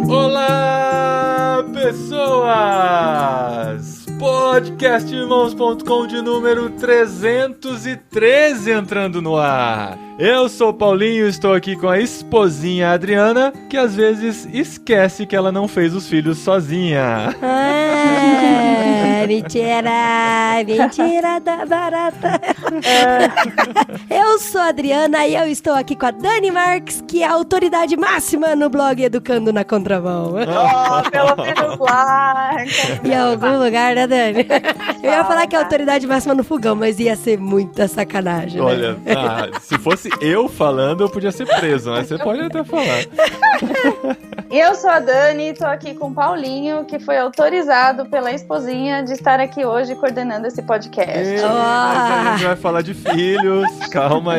Olá, pessoas! Podcastirmãos.com de número 313 entrando no ar. Eu sou o Paulinho e estou aqui com a esposinha Adriana, que às vezes esquece que ela não fez os filhos sozinha. Mentira da barata. Eu sou a Adriana e eu estou aqui com a Dani Marques, que é a autoridade máxima no blog Educando na Contramão. Pelo menos lá. Em algum lugar, né, Dani? Eu ia falar que é a autoridade máxima no fogão, mas ia ser muita sacanagem, né? Olha, se fosse eu falando, eu podia ser preso, mas você pode até falar. Eu sou a Dani, tô aqui com o Paulinho, que foi autorizado pela esposinha de estar aqui hoje coordenando esse podcast. A gente vai falar de filhos, calma.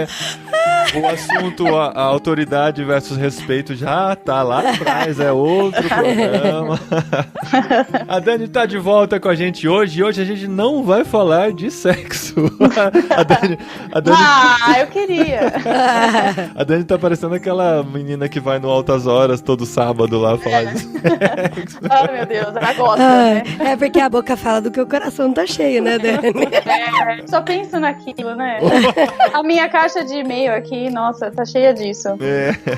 O assunto, a autoridade versus respeito já tá lá atrás, é outro programa. A Dani tá de volta com a gente hoje, e hoje a gente não vai falar de sexo. A Dani... eu queria. A Dani tá parecendo aquela menina que vai no Altas Horas todo sábado lá falar de sexo. Ai, meu Deus, ela gosta, né? É porque a boca fala do que o coração tá cheio, né, Dani? Só penso naquilo, né? A minha caixa de e-mail aqui, nossa, tá cheia disso.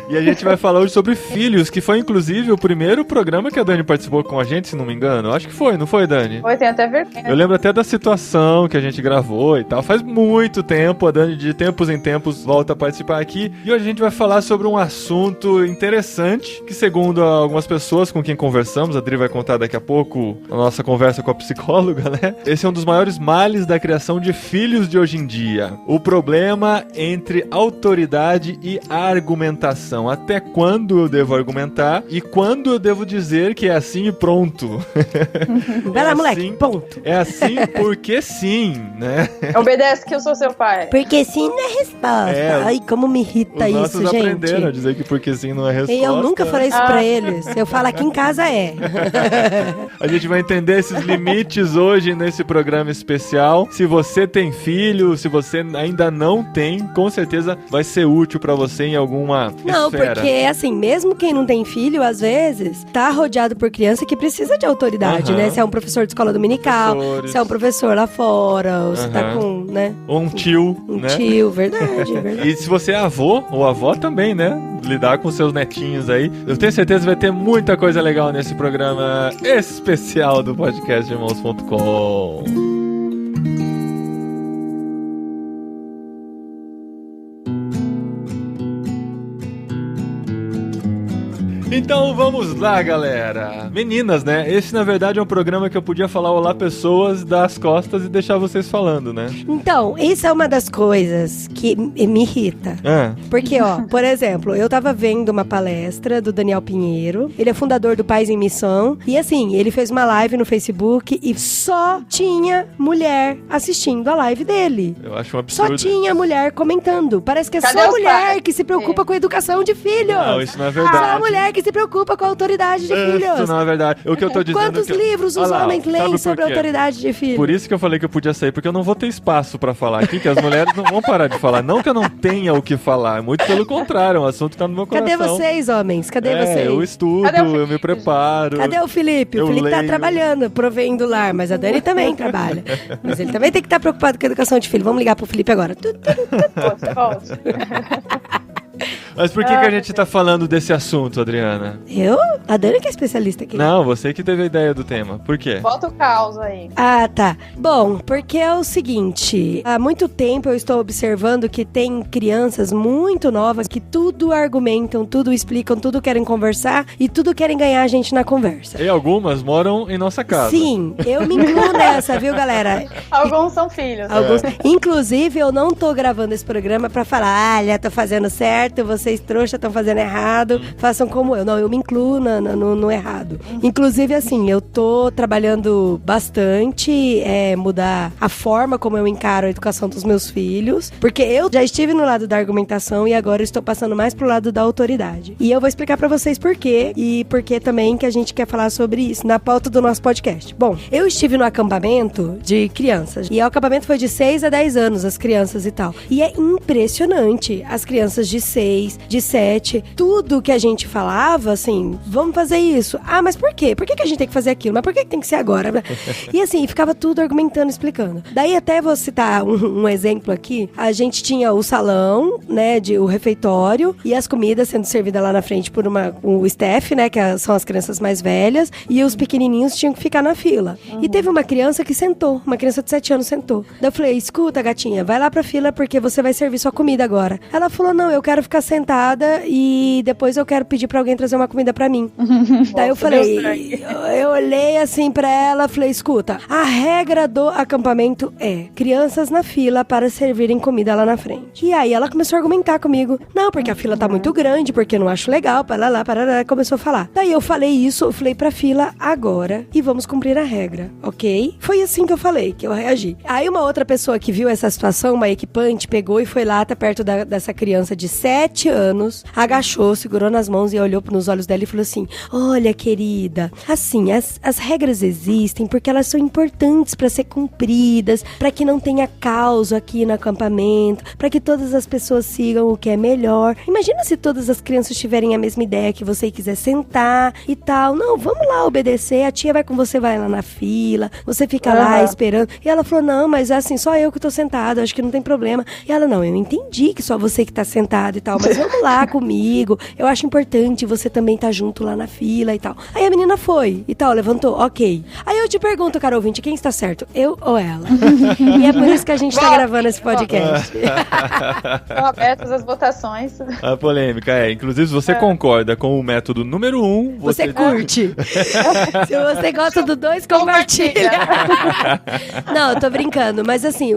E a gente vai falar hoje sobre filhos, que foi inclusive o primeiro programa que a Dani participou com a gente, se não me engano. Acho que foi, não foi, Dani? Foi, tem até vergonha. Eu lembro até da situação que a gente gravou e tal. Faz muito tempo, a Dani de tempos em tempos volta a participar aqui. E hoje a gente vai falar sobre um assunto interessante, que segundo algumas pessoas com quem conversamos, a Adri vai contar daqui a pouco a nossa conversa com a psicóloga, né? Esse é um dos maiores males da criação de filhos de hoje em dia. O problema entre autoridade e argumentação. Até quando eu devo argumentar e quando eu devo dizer que é assim e pronto. Vai lá, moleque, ponto. É assim porque sim, né? Obedece que eu sou seu pai. Porque sim não é resposta. Ai, como me irrita isso, gente. Os nossos aprenderam a dizer que porque sim não é resposta. E eu nunca falei isso pra eles. Eu falo aqui em casa é. A gente vai entender esses limites hoje nesse programa especial. Se você tem filho, se você ainda não tem, com certeza vai ser útil pra você em alguma Não, esfera. porque assim, mesmo quem não tem filho, às vezes, tá rodeado por criança que precisa de autoridade, né? Se é um professor de escola dominical, se é um professor lá fora, ou se tá com, né? Ou um tio, né? Tio, verdade. E se você é avô ou avó também, né? Lidar com seus netinhos aí. Eu tenho certeza que vai ter muita coisa legal nesse programa especial do podcastirmãos.com. Então vamos lá, galera. Meninas, né? Esse, na verdade, é um programa que eu podia falar olá pessoas das costas e deixar vocês falando, né? Então, isso é uma das coisas que me irrita. Porque, ó, por exemplo, eu tava vendo uma palestra do Daniel Pinheiro. Ele é fundador do Pais em Missão. E assim, ele fez uma live no Facebook e só tinha mulher assistindo a live dele. Eu acho um absurdo. Só tinha mulher comentando. Parece que é Cadê só os mulher pais? que se preocupa com a educação de filhos. Não, isso não é verdade. Só mulher que se preocupa com a autoridade de filhos. Isso não é verdade. O que eu tô dizendo Quantos que... livros os homens leem sobre a autoridade de filhos? Por isso que eu falei que eu podia sair, porque eu não vou ter espaço pra falar aqui, que as mulheres não vão parar de falar. Não que eu não tenha o que falar, muito pelo contrário, o assunto tá no meu coração. Cadê vocês, homens? Cadê vocês? Eu estudo, eu me preparo. Cadê o Felipe? O Felipe tá trabalhando, provendo o lar, mas a Dani também trabalha. Mas ele também tem que estar preocupado com a educação de filho. Vamos ligar pro Felipe agora. Volte. Mas por que a gente tá falando desse assunto, Adriana? Eu? A Dani que é especialista aqui. Não, você que teve a ideia do tema. Por quê? Bota o caos aí. Ah, tá. Bom, porque é o seguinte, há muito tempo eu estou observando que tem crianças muito novas que tudo argumentam, tudo explicam, tudo querem conversar e tudo querem ganhar a gente na conversa. E algumas moram em nossa casa. Sim, eu me incluo nessa, viu, galera? Alguns são filhos. Inclusive, eu não tô gravando esse programa pra falar, olha, tô fazendo certo, você vocês trouxas estão fazendo errado, façam como eu. Não, eu me incluo no errado. Inclusive, assim, eu tô trabalhando bastante, mudar a forma como eu encaro a educação dos meus filhos, porque eu já estive no lado da argumentação e agora eu estou passando mais pro lado da autoridade. E eu vou explicar pra vocês por quê, e por que também que a gente quer falar sobre isso na pauta do nosso podcast. Bom, eu estive no acampamento de crianças, e o acampamento foi de 6 a 10 anos, as crianças e tal. E é impressionante, as crianças de 6, de 7, tudo que a gente falava, assim, vamos fazer isso. Ah, mas por quê? Por que a gente tem que fazer aquilo? Mas por que tem que ser agora? E assim, ficava tudo argumentando, explicando. Daí até vou citar um exemplo aqui, a gente tinha o salão, né, o refeitório, e as comidas sendo servidas lá na frente por o staff, né, que são as crianças mais velhas, e os pequenininhos tinham que ficar na fila. E teve uma criança que sentou, uma criança de 7 anos sentou. Daí eu falei, escuta, gatinha, vai lá pra fila porque você vai servir sua comida agora. Ela falou, não, eu quero ficar sentada e depois eu quero pedir pra alguém trazer uma comida pra mim. Daí eu falei, eu olhei assim pra ela, falei, escuta, a regra do acampamento é crianças na fila para servirem comida lá na frente. E aí ela começou a argumentar comigo, não, porque a fila tá muito grande, porque eu não acho legal, parará, começou a falar. Daí eu falei isso, eu falei pra fila agora e vamos cumprir a regra, ok? Foi assim que eu falei, que eu reagi. Aí uma outra pessoa que viu essa situação, uma equipante, pegou e foi lá até perto dessa criança de 7 anos, agachou, segurou nas mãos e olhou nos olhos dela e falou assim, olha, querida, assim, as regras existem porque elas são importantes para ser cumpridas, para que não tenha caos aqui no acampamento, para que todas as pessoas sigam o que é melhor. Imagina se todas as crianças tiverem a mesma ideia que você e quiser sentar e tal. Não, vamos lá obedecer, a tia vai com você, vai lá na fila, você fica lá esperando. E ela falou, não, mas assim, só eu que tô sentada, acho que não tem problema. E ela, não, eu entendi que só você que tá sentada e tal, mas vamos lá comigo, eu acho importante você também tá junto lá na fila e tal. Aí a menina foi e tal, levantou, ok. Aí eu te pergunto, cara ouvinte, quem está certo? Eu ou ela? E é por isso que a gente tá gravando esse podcast. Estão abertas as votações. A polêmica inclusive, se você concorda com o método número 1, você curte. Se você gosta do 2, compartilha. Não, eu tô brincando, mas assim,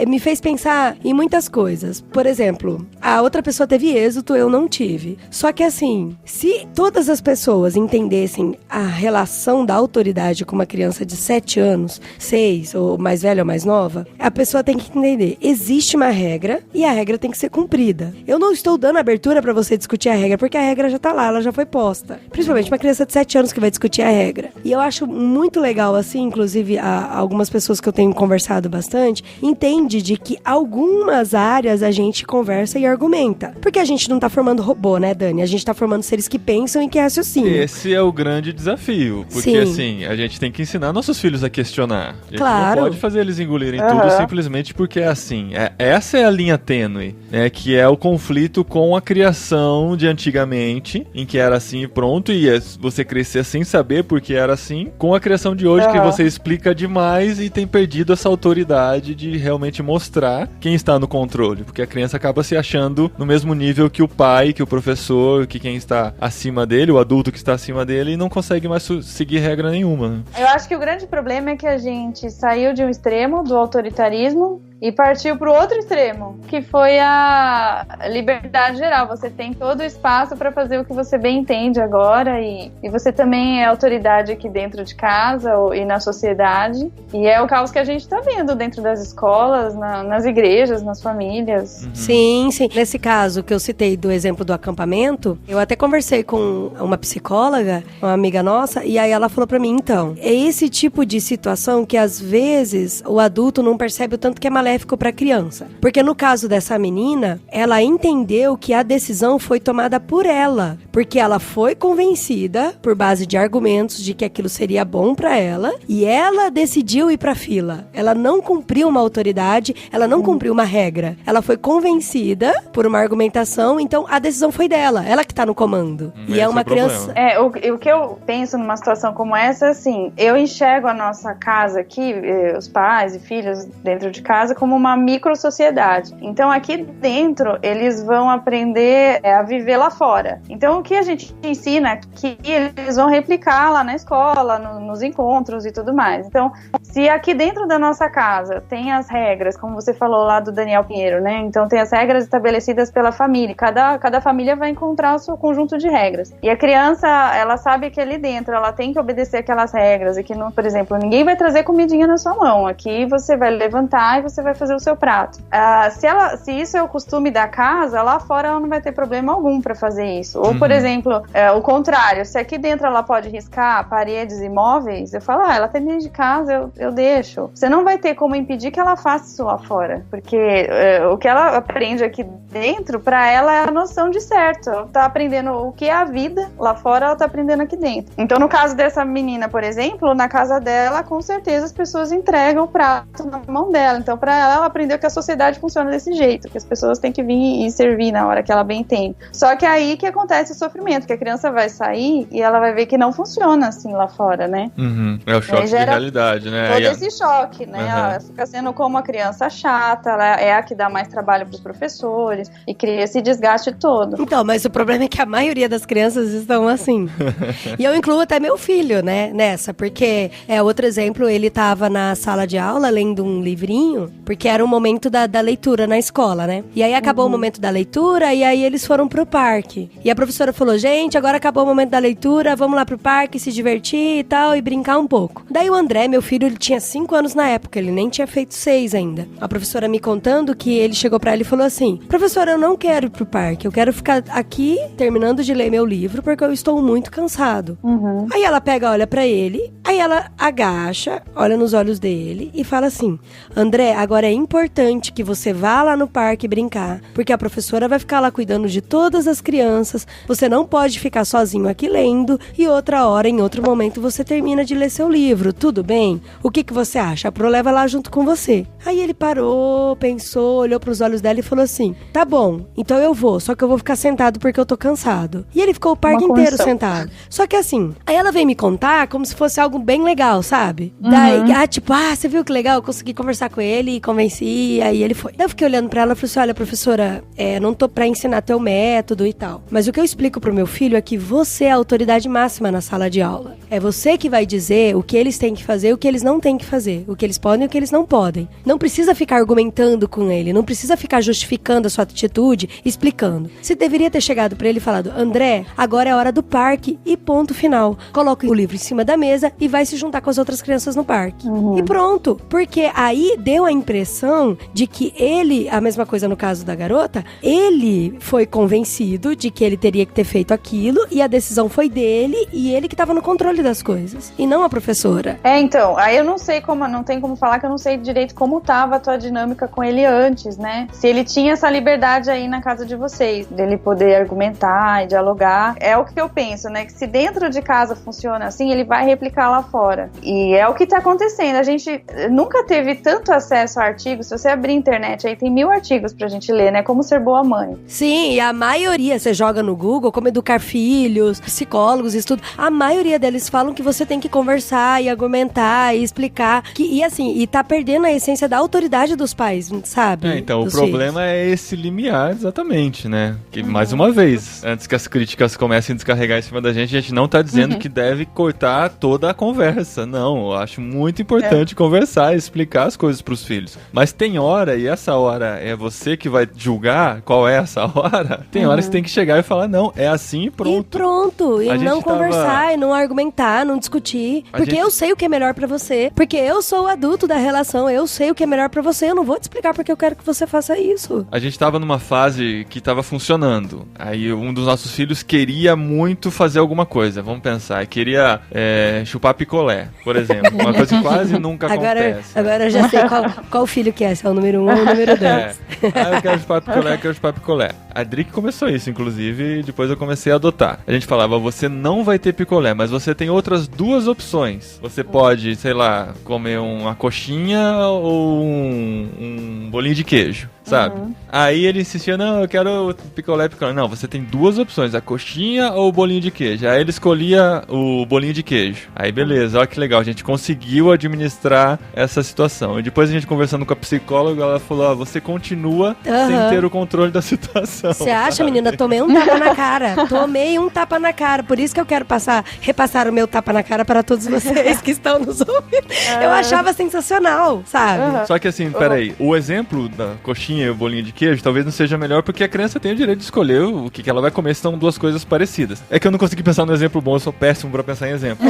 me fez pensar em muitas coisas. Por exemplo, a outra pessoa teve êxito, eu não tive. Só que assim, se todas as pessoas entendessem a relação da autoridade com uma criança de 7 anos, 6, ou mais velha ou mais nova, a pessoa tem que entender, existe uma regra e a regra tem que ser cumprida. Eu não estou dando abertura pra você discutir a regra, porque a regra já tá lá, ela já foi posta. Principalmente uma criança de 7 anos que vai discutir a regra. E eu acho muito legal, assim, inclusive algumas pessoas que eu tenho conversado bastante, entende de que algumas áreas a gente conversa e argumenta. Porque a gente não tá formando robô, né, Dani? A gente tá formando seres que pensam e que raciocinam. Esse é o grande desafio. Porque, assim, a gente tem que ensinar nossos filhos a questionar. A gente não pode fazer eles engolirem tudo simplesmente porque é assim. Essa é a linha tênue, né? Que é o conflito com a criação de antigamente, em que era assim e pronto, e você crescer sem saber porque era assim, com a criação de hoje que você explica demais e tem perdido essa autoridade de realmente mostrar quem está no controle, porque a criança acaba se achando no mesmo nível que o pai, que o professor, que quem está acima dele, o adulto que está acima dele, e não consegue mais seguir regra nenhuma. Eu acho que o grande problema é que a gente saiu de um extremo do autoritarismo e partiu para o outro extremo, que foi a liberdade geral. Você tem todo o espaço para fazer o que você bem entende agora, e você também é autoridade aqui dentro de casa e na sociedade. E é o caos que a gente está vendo dentro das escolas, nas igrejas, nas famílias. Sim, sim. Nesse caso que eu citei do exemplo do acampamento, eu até conversei com uma psicóloga, uma amiga nossa, e aí ela falou para mim, então, é esse tipo de situação que às vezes o adulto não percebe o tanto que é maléfico para a criança. Porque no caso dessa menina, ela entendeu que a decisão foi tomada por ela, porque ela foi convencida por base de argumentos de que aquilo seria bom para ela, e ela decidiu ir para a fila. Ela não cumpriu uma autoridade, ela não cumpriu uma regra. Ela foi convencida por uma argumentação, então a decisão foi dela, ela que tá no comando. E é uma criança... O que eu penso numa situação como essa, assim, eu enxergo a nossa casa aqui, os pais e filhos dentro de casa, casa como uma micro-sociedade. Então, aqui dentro, eles vão aprender a viver lá fora. Então, o que a gente ensina aqui, eles vão replicar lá na escola, nos encontros e tudo mais. Então, se aqui dentro da nossa casa tem as regras, como você falou lá do Daniel Pinheiro, né? Então, tem as regras estabelecidas pela família. Cada família vai encontrar o seu conjunto de regras. E a criança, ela sabe que ali dentro ela tem que obedecer aquelas regras e que, não, por exemplo, ninguém vai trazer comidinha na sua mão. Aqui você vai levantar e você vai fazer o seu prato. Se isso é o costume da casa, lá fora ela não vai ter problema algum para fazer isso. Ou, por exemplo, o contrário, se aqui dentro ela pode riscar paredes e móveis, eu falo, ela tá dentro de casa, eu deixo. Você não vai ter como impedir que ela faça isso lá fora, porque o que ela aprende aqui dentro, para ela é a noção de certo. Ela tá aprendendo o que é a vida lá fora, ela tá aprendendo aqui dentro. Então, no caso dessa menina, por exemplo, na casa dela, com certeza as pessoas entregam o prato na mão dela. Então, para ela aprendeu que a sociedade funciona desse jeito, que as pessoas têm que vir e servir na hora que ela bem tem. Só que aí que acontece o sofrimento, que a criança vai sair e ela vai ver que não funciona assim lá fora, né? É o choque de realidade, né? Todo esse choque, né? Ela fica sendo como a criança chata, ela é a que dá mais trabalho pros professores e cria esse desgaste todo. Então, mas o problema é que a maioria das crianças estão assim. E eu incluo até meu filho, né, nessa, porque outro exemplo, ele tava na sala de aula lendo um livrinho, porque era o momento da leitura na escola, né? E aí acabou o momento da leitura e aí eles foram pro parque. E a professora falou, gente, agora acabou o momento da leitura, vamos lá pro parque se divertir e tal, e brincar um pouco. Daí o André, meu filho, ele tinha 5 anos na época, ele nem tinha feito 6 ainda. A professora me contando que ele chegou pra ela e falou assim, professora, eu não quero ir pro parque, eu quero ficar aqui terminando de ler meu livro porque eu estou muito cansado. Aí ela pega, olha pra ele, aí ela agacha, olha nos olhos dele e fala assim, André, agora é importante que você vá lá no parque brincar, porque a professora vai ficar lá cuidando de todas as crianças, você não pode ficar sozinho aqui lendo e outra hora, em outro momento, você termina de ler seu livro, tudo bem? O que você acha? A Pro leva lá junto com você. Aí ele parou, pensou, olhou pros olhos dela e falou assim, tá bom, então eu vou, só que eu vou ficar sentado porque eu tô cansado. E ele ficou o parque inteiro sentado. Só que assim, aí ela veio me contar como se fosse algo bem legal, sabe? Daí, você viu que legal? Eu consegui conversar com ele, convenci, aí ele foi. Daí eu fiquei olhando pra ela e falei assim, olha, professora, não tô pra ensinar teu método e tal. Mas o que eu explico pro meu filho é que você é a autoridade máxima na sala de aula. É você que vai dizer o que eles têm que fazer e o que eles não têm que fazer. O que eles podem e o que eles não podem. Não precisa ficar argumentando com ele, não precisa ficar justificando a sua atitude, explicando. Você deveria ter chegado pra ele e falado, André, agora é a hora do parque e ponto final. Coloca o livro em cima da mesa e vai se juntar com as outras crianças no parque. E pronto. Porque aí deu a impressão de que ele, a mesma coisa no caso da garota, ele foi convencido de que ele teria que ter feito aquilo e a decisão foi dele e ele que estava no controle das coisas. E não a professora. Então, aí eu não sei como, não tem como falar que eu não sei direito como tava a tua dinâmica com ele antes, né? Se ele tinha essa liberdade aí na casa de vocês, dele poder argumentar e dialogar. É o que eu penso, né? Que se dentro de casa funciona assim, ele vai replicar lá fora. E é o que tá acontecendo. A gente nunca teve tanto acesso a artigos. Se você abrir a internet, aí tem 1000 artigos pra gente ler, né? Como ser boa mãe. Sim, e a maioria, você joga no Google, como educar filhos, psicólogos, estudo. A maioria deles falam que você tem que conversar e argumentar e explicar. E assim, e tá perdendo a essência da autoridade dos pais, sabe? Então, o problema é esse limiar, exatamente, né? Que, mais uma vez, antes que as críticas comecem a descarregar em cima da gente, a gente não tá dizendo que deve cortar toda a conversa. Não, eu acho muito importante conversar e explicar as coisas pros filhos. Mas tem hora, e essa hora é você que vai julgar qual é essa hora, tem hora que você tem que chegar e falar, não, é assim e pronto. E pronto, e não conversar, e não argumentar, não discutir, porque eu sei o que é melhor pra você, porque eu sou o adulto da relação, eu sei o que é melhor pra você, eu não vou te explicar porque eu quero que você faça isso. A gente tava numa fase que tava funcionando, aí um dos nossos filhos queria muito fazer alguma coisa, vamos pensar, queria chupar picolé, por exemplo, uma coisa que quase nunca acontece. Agora eu já sei qual filho que é, se é o número 1 ou o número 2. Eu quero chupar picolé. A Drick começou isso, inclusive, e depois eu comecei a adotar. A gente falava, você não vai ter picolé, mas você tem outras 2 opções. Você pode, sei lá, comer uma coxinha ou um bolinho de queijo. sabe? Aí ele insistia, não, eu quero picolé. Não, você tem duas opções, a coxinha ou o bolinho de queijo. Aí ele escolhia o bolinho de queijo. Aí beleza, olha que legal, a gente conseguiu administrar essa situação. E depois a gente conversando com a psicóloga, ela falou, você continua sem ter o controle da situação. Você acha, menina? Tomei um tapa na cara. Tomei um tapa na cara. Por isso que eu quero repassar o meu tapa na cara para todos vocês que estão nos ouvindo. Eu achava sensacional, sabe? Só que assim, peraí, o exemplo da coxinha e o bolinho de queijo talvez não seja melhor porque a criança tem o direito de escolher o que ela vai comer, são duas coisas parecidas. É que eu não consegui pensar no exemplo bom, eu sou péssimo pra pensar em exemplo.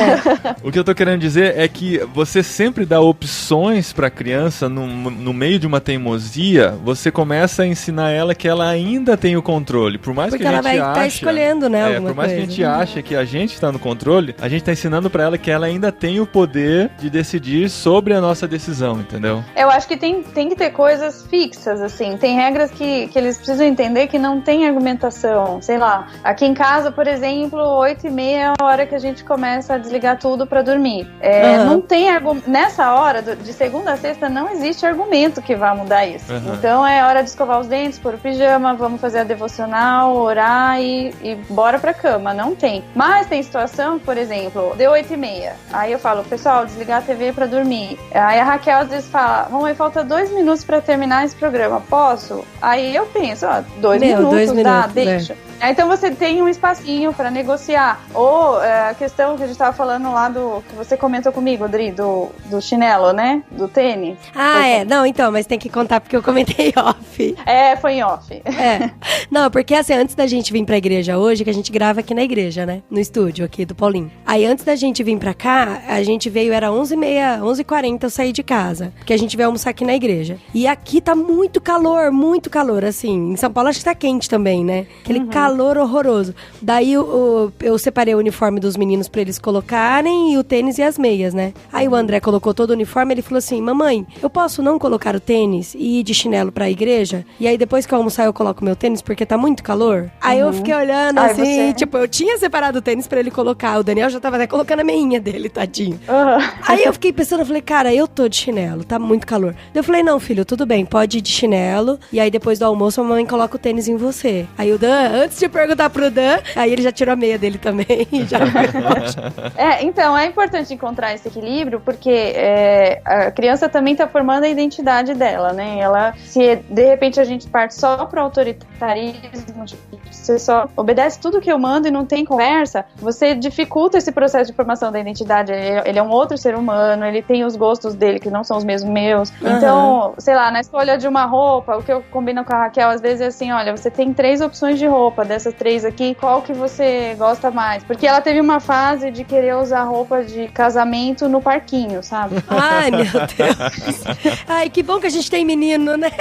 O que eu tô querendo dizer é que você sempre dá opções pra criança no meio de uma teimosia, você começa a ensinar ela que ela ainda tem o controle. Por mais porque que a gente ela vai estar escolhendo, né? Por mais que a gente ache que a gente tá no controle, a gente tá ensinando pra ela que ela ainda tem o poder de decidir sobre a nossa decisão, entendeu? Eu acho que tem que ter coisas fixas, assim. Tem regras que eles precisam entender que não tem argumentação. Sei lá, aqui em casa, por exemplo, 8h30 é a hora que a gente começa a desligar tudo pra dormir. Não tem nessa hora, de segunda a sexta, não existe argumento que vá mudar isso. Então é hora de escovar os dentes, pôr o pijama, vamos fazer a devocional, orar e bora pra cama. Não tem. Mas tem situação, por exemplo, deu 8h30. Aí eu falo, pessoal, desligar a TV pra dormir. Aí a Raquel às vezes fala, mamãe, falta 2 minutos pra terminar esse programa, posso? Aí eu penso, 2 minutos, dá, deixa. Então você tem um espacinho para negociar. Ou a questão que a gente estava falando lá que você comentou comigo, Adri, do chinelo, né? Do tênis. Não, então, mas tem que contar porque eu comentei off. Foi em off. Não, porque assim, antes da gente vir pra igreja hoje, que a gente grava aqui na igreja, né? No estúdio aqui do Paulinho. Aí antes da gente vir pra cá, a gente veio, era 11h30, 11h40 eu saí de casa. Porque a gente veio almoçar aqui na igreja. E aqui tá muito calor, assim. Em São Paulo acho que tá quente também, né? Aquele calor horroroso. Daí eu separei o uniforme dos meninos pra eles colocarem e o tênis e as meias, né? Aí o André colocou todo o uniforme, ele falou assim, mamãe, eu posso não colocar o tênis e ir de chinelo pra igreja? E aí depois que eu almoçar eu coloco meu tênis porque tá muito calor? Aí eu fiquei olhando assim, tipo, eu tinha separado o tênis pra ele colocar, o Daniel já tava até colocando a meinha dele, tadinho. Aí eu fiquei pensando, eu falei, cara, eu tô de chinelo, tá muito calor. Eu falei, não, filho, tudo bem, pode ir de chinelo e aí depois do almoço a mamãe coloca o tênis em você. Aí o Dan, antes de perguntar pro Dan, aí ele já tirou a meia dele também. Então, é importante encontrar esse equilíbrio, porque a criança também tá formando a identidade dela, né? Ela, se de repente a gente parte só pro autoritarismo, você só obedece tudo que eu mando e não tem conversa, você dificulta esse processo de formação da identidade. Ele é um outro ser humano, ele tem os gostos dele que não são os mesmos meus. Então, sei lá, na escolha de uma roupa, o que eu combino com a Raquel às vezes é assim, olha, você tem 3 opções de roupa, dessas 3 aqui, qual que você gosta mais? Porque ela teve uma fase de querer usar roupa de casamento no parquinho, sabe? Ai, meu Deus. Ai, que bom que a gente tem menino, né?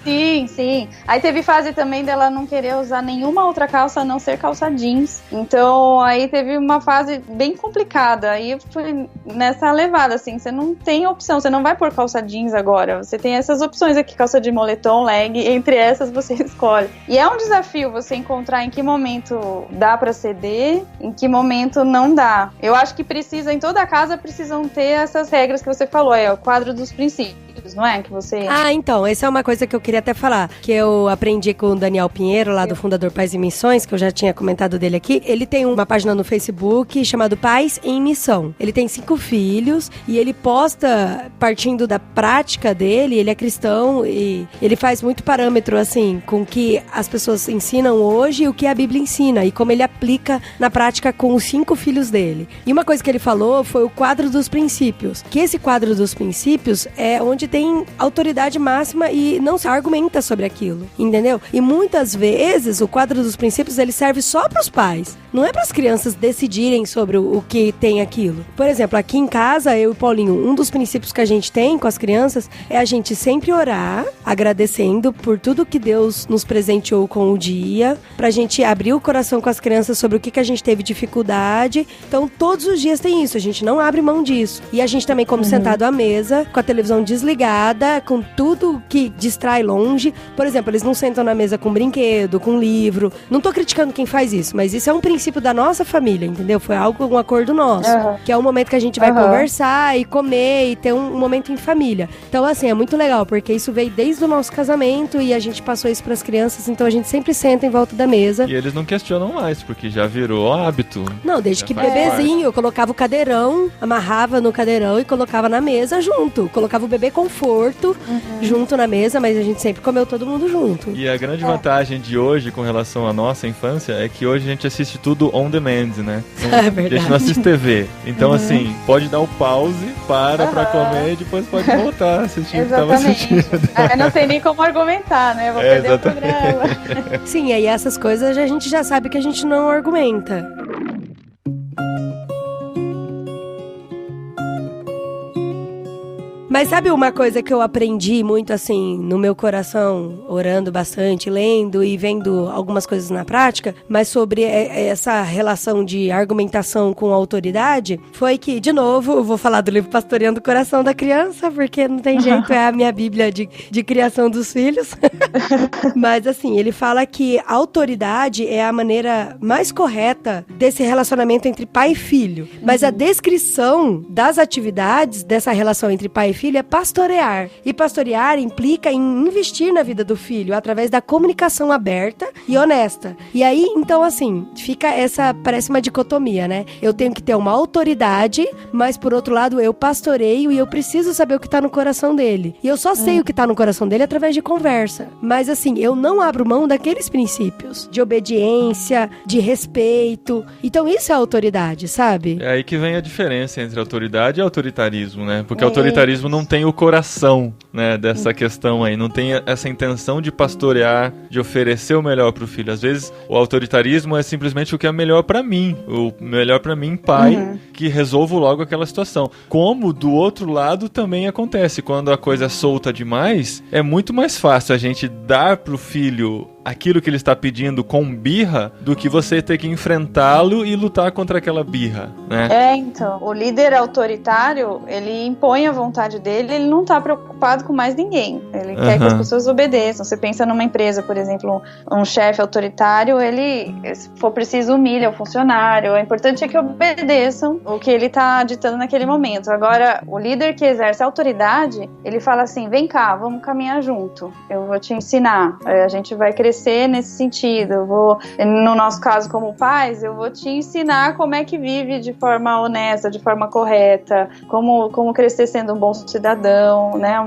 Sim. Aí teve fase também dela não querer usar nenhuma outra calça a não ser calça jeans. Então, aí teve uma fase bem complicada. Aí eu fui nessa levada, assim, você não tem opção, você não vai pôr calça jeans agora. Você tem essas opções aqui, calça de moletom, leg, entre essas você escolhe. E é um desafio você encontrar em que momento dá pra ceder, em que momento não dá. Eu acho que precisa, em toda casa, precisam ter essas regras que você falou, o quadro dos princípios, não é? Que você... Então, essa é uma coisa que eu queria até falar, que eu aprendi com o Daniel Pinheiro, lá do Fundador Pais em Missões, que eu já tinha comentado dele aqui. Ele tem uma página no Facebook chamado Pais em Missão. Ele tem 5 filhos e ele posta, partindo da prática dele, ele é cristão e ele faz muito parâmetro, assim, com o que as pessoas ensinam hoje e o que a Bíblia ensina, e como ele aplica na prática com os 5 filhos dele. E uma coisa que ele falou foi o quadro dos princípios, que esse quadro dos princípios é onde tem autoridade máxima e não se argumenta sobre aquilo, entendeu? E muitas vezes o quadro dos princípios ele serve só para os pais, não é para as crianças decidirem sobre o que tem aquilo. Por exemplo, aqui em casa, eu e o Paulinho, um dos princípios que a gente tem com as crianças é a gente sempre orar, agradecendo por tudo que Deus nos presenteou com o dia, pra gente abrir o coração com as crianças sobre o que a gente teve dificuldade. Então, todos os dias tem isso, a gente não abre mão disso. E a gente também come sentado à mesa, com a televisão desligada, com tudo que distrai longe. Por exemplo, eles não sentam na mesa com brinquedo, com livro. Não tô criticando quem faz isso, mas isso é um princípio princípio da nossa família, entendeu? Foi um acordo nosso. Que é o momento que a gente vai conversar e comer e ter um momento em família. Então, assim, é muito legal, porque isso veio desde o nosso casamento e a gente passou isso pras crianças, então a gente sempre senta em volta da mesa. E eles não questionam mais, porque já virou hábito. Não, desde que bebezinho, eu colocava o cadeirão, amarrava no cadeirão e colocava na mesa junto. Colocava o bebê conforto junto na mesa, mas a gente sempre comeu todo mundo junto. E a grande vantagem de hoje com relação à nossa infância é que hoje a gente assiste tudo on demand, né? É verdade. A gente não assiste TV. Então, assim, pode dar o pause, pra comer e depois pode voltar a assistir o que tava assistindo. Não tem nem como argumentar, né? Vou perder o programa. Sim, aí essas coisas a gente já sabe que a gente não argumenta. Mas sabe uma coisa que eu aprendi muito, assim, no meu coração, orando bastante, lendo e vendo algumas coisas na prática, mas sobre essa relação de argumentação com autoridade, foi que, de novo, eu vou falar do livro Pastoreando o Coração da Criança, porque não tem jeito, é a minha bíblia de criação dos filhos. Mas, assim, ele fala que a autoridade é a maneira mais correta desse relacionamento entre pai e filho. Mas a descrição das atividades dessa relação entre pai e filho é pastorear. E pastorear implica em investir na vida do filho através da comunicação aberta e honesta. E aí, então, assim, fica parece uma dicotomia, né? Eu tenho que ter uma autoridade, mas por outro lado eu pastoreio e eu preciso saber o que tá no coração dele. E eu só sei o que tá no coração dele através de conversa. Mas assim, eu não abro mão daqueles princípios de obediência, de respeito. Então isso é autoridade, sabe? É aí que vem a diferença entre autoridade e autoritarismo, né? Porque autoritarismo não tem o coração, né, dessa questão aí, não tem essa intenção de pastorear, de oferecer o melhor pro filho. Às vezes o autoritarismo é simplesmente o que é melhor pra mim, o melhor pra mim, pai, que resolvo logo aquela situação. Como do outro lado também acontece, quando a coisa é solta demais, é muito mais fácil a gente dar pro filho aquilo que ele está pedindo com birra do que você ter que enfrentá-lo e lutar contra aquela birra, né? Então, o líder autoritário, ele impõe a vontade dele, ele não está preocupado com mais ninguém. Ele quer que as pessoas obedeçam. Você pensa numa empresa, por exemplo, um chefe autoritário, ele, se for preciso, humilha o funcionário. O importante é que obedeçam o que ele está ditando naquele momento. Agora, o líder que exerce a autoridade, ele fala assim, vem cá, vamos caminhar junto. Eu vou te ensinar. A gente vai crescer nesse sentido. No nosso caso como pais, eu vou te ensinar como é que vive de forma honesta, de forma correta, como crescer sendo um bom cidadão, né?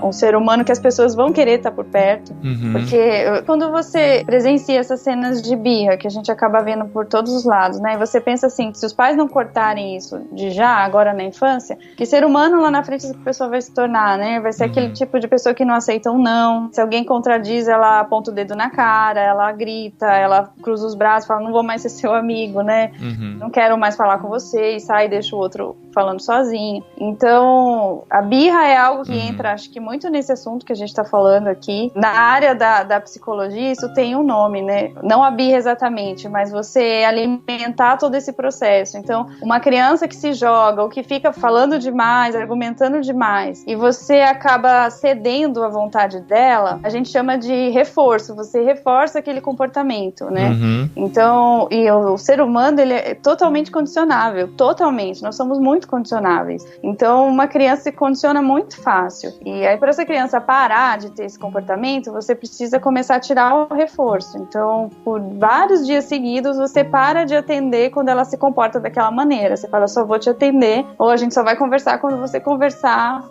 Um ser humano que as pessoas vão querer estar por perto. Porque quando você presencia essas cenas de birra, que a gente acaba vendo por todos os lados, né? E você pensa assim, que se os pais não cortarem isso de já, agora na infância, que ser humano lá na frente essa pessoa vai se tornar, né? Vai ser aquele tipo de pessoa que não aceita um não. Se alguém contradiz, ela aponta o dedo na cara, ela grita, ela cruza os braços, fala, não vou mais ser seu amigo, né? Não quero mais falar com você, e sai e deixa o outro falando sozinho. Então, a birra é algo que entra, acho que muito nesse assunto que a gente tá falando aqui. Na área da psicologia, isso tem um nome, né? Não a birra exatamente, mas você alimentar todo esse processo. Então, uma criança que se joga, ou que fica falando demais, argumentando demais, e você acaba cedendo à vontade dela, a gente chama de reforço. Você reforça aquele comportamento, né? Então, e o ser humano, ele é totalmente condicionável, totalmente. Nós somos muito condicionáveis. Então, uma criança se condiciona muito fácil. E aí, para essa criança parar de ter esse comportamento, você precisa começar a tirar o reforço. Então, por vários dias seguidos, você para de atender quando ela se comporta daquela maneira. Você fala, só vou te atender, ou a gente só vai conversar quando você conversar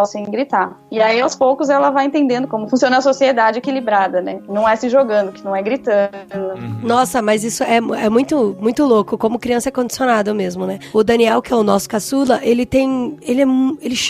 sem gritar. E aí, aos poucos, ela vai entendendo como funciona a sociedade equilibrada, né? Não é se jogando, que não é gritando. Nossa, mas isso é muito, muito louco, como criança é condicionado mesmo, né? O Daniel, que é o nosso caçula, ele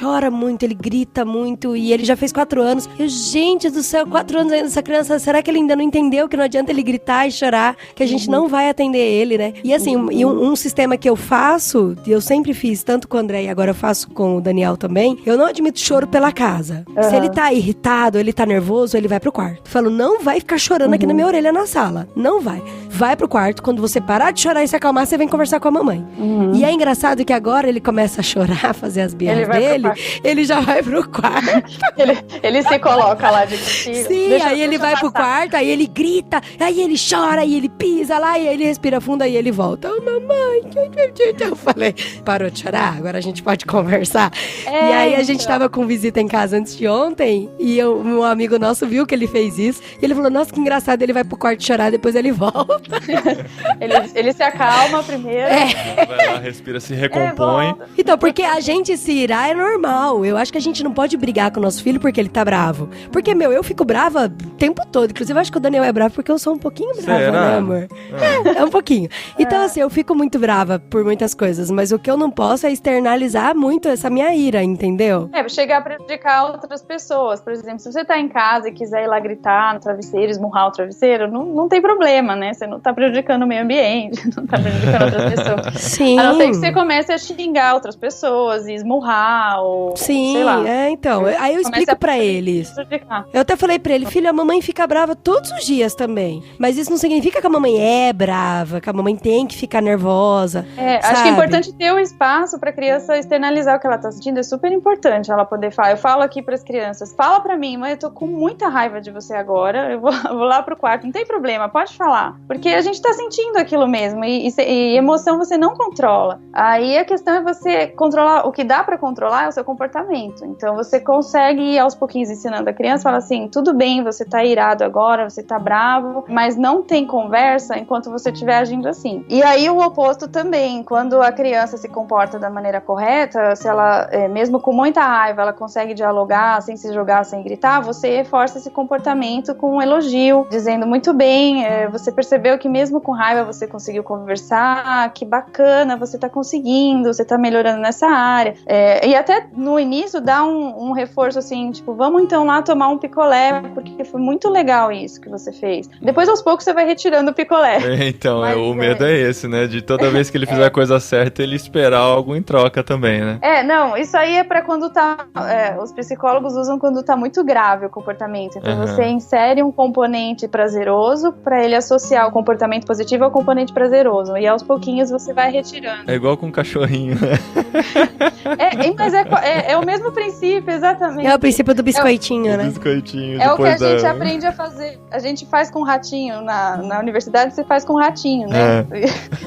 chora muito, ele grita muito, e ele já fez 4 anos. E gente do céu, 4 anos ainda essa criança, será que ele ainda não entendeu que não adianta ele gritar e chorar, que a gente não vai atender ele, né? E assim, um sistema que eu faço, eu sempre fiz, tanto com o André e agora eu faço com o Daniel também, eu não admito choro pela casa. Se ele tá irritado, ele tá nervoso, ele vai pro quarto. Eu falo, não vai ficar chorando aqui na minha orelha na sala. Não vai. vai pro quarto, quando você parar de chorar e se acalmar, você vem conversar com a mamãe. E é engraçado que agora ele começa a chorar, fazer as birras dele, ele já vai pro quarto. ele se coloca lá de castigo. Sim, aí ele vai pro quarto, aí ele grita, aí ele chora, aí ele pisa lá, e aí ele respira fundo, aí ele volta. Mamãe, eu falei, parou de chorar? Agora a gente pode conversar. E aí a gente tava com visita em casa antes de ontem, e um amigo nosso viu que ele fez isso, e ele falou, nossa, que engraçado, ele vai pro quarto chorar, depois ele volta. ele se acalma primeiro. Vai lá, respira, se recompõe. Então, porque a gente se irar é normal. Eu acho que a gente não pode brigar com o nosso filho porque ele tá bravo. Porque, eu fico brava o tempo todo. Inclusive, eu acho que o Daniel é bravo porque eu sou um pouquinho brava, né, amor? É um pouquinho. Então, assim, eu fico muito brava por muitas coisas, mas o que eu não posso é externalizar muito essa minha ira, entendeu? Chegar a prejudicar outras pessoas. Por exemplo, se você tá em casa e quiser ir lá gritar no travesseiro, esmurrar o travesseiro, não tem problema, né? Você não tá prejudicando o meio ambiente, não tá prejudicando outras pessoas. Sim. A não ser que você comece a xingar outras pessoas e esmurrar ou sei lá. Então. Aí eu explico pra eles. Eu até falei pra ele, filho, a mamãe fica brava todos os dias também. Mas isso não significa que a mamãe é brava, que a mamãe tem que ficar nervosa. Acho que é importante ter um espaço pra criança externalizar o que ela tá sentindo. É super importante ela poder falar. Eu falo aqui pras crianças, fala pra mim, mãe, eu tô com muita raiva de você agora, eu vou lá pro quarto, não tem problema, pode falar. Porque a gente tá sentindo aquilo mesmo, e emoção você não controla. Aí a questão é você controlar, o que dá pra controlar é o seu comportamento. Então você consegue ir aos pouquinhos ensinando a criança, fala assim, tudo bem, você tá irado agora, você tá bravo, mas não tem conversa enquanto você estiver agindo assim. E aí o oposto também, quando a criança se comporta da maneira correta, se ela, mesmo com muita raiva, ela consegue dialogar sem se jogar, sem gritar, você reforça esse comportamento com um elogio, dizendo muito bem, você percebeu que mesmo com raiva você conseguiu conversar, que bacana, você tá conseguindo, você tá melhorando nessa área. E até no início dá um reforço assim, tipo, vamos então lá tomar um picolé, porque foi muito legal isso que você fez. Depois aos poucos você vai retirando o picolé. Então, o medo é esse, né? De toda vez que ele fizer a coisa certa, ele esperar algo em troca também, né? Não, isso aí é pra quando tá... os psicólogos usam quando tá muito grave o comportamento. Então você insere um componente prazeroso pra ele associar o comportamento positivo ao componente prazeroso. E aos pouquinhos você vai retirando. É igual com um cachorrinho, né? Mas é o mesmo princípio, exatamente. É o princípio do biscoitinho, né? Biscoitinho. É o que a gente aprende a fazer. A gente faz com ratinho. Na universidade você faz com ratinho, né?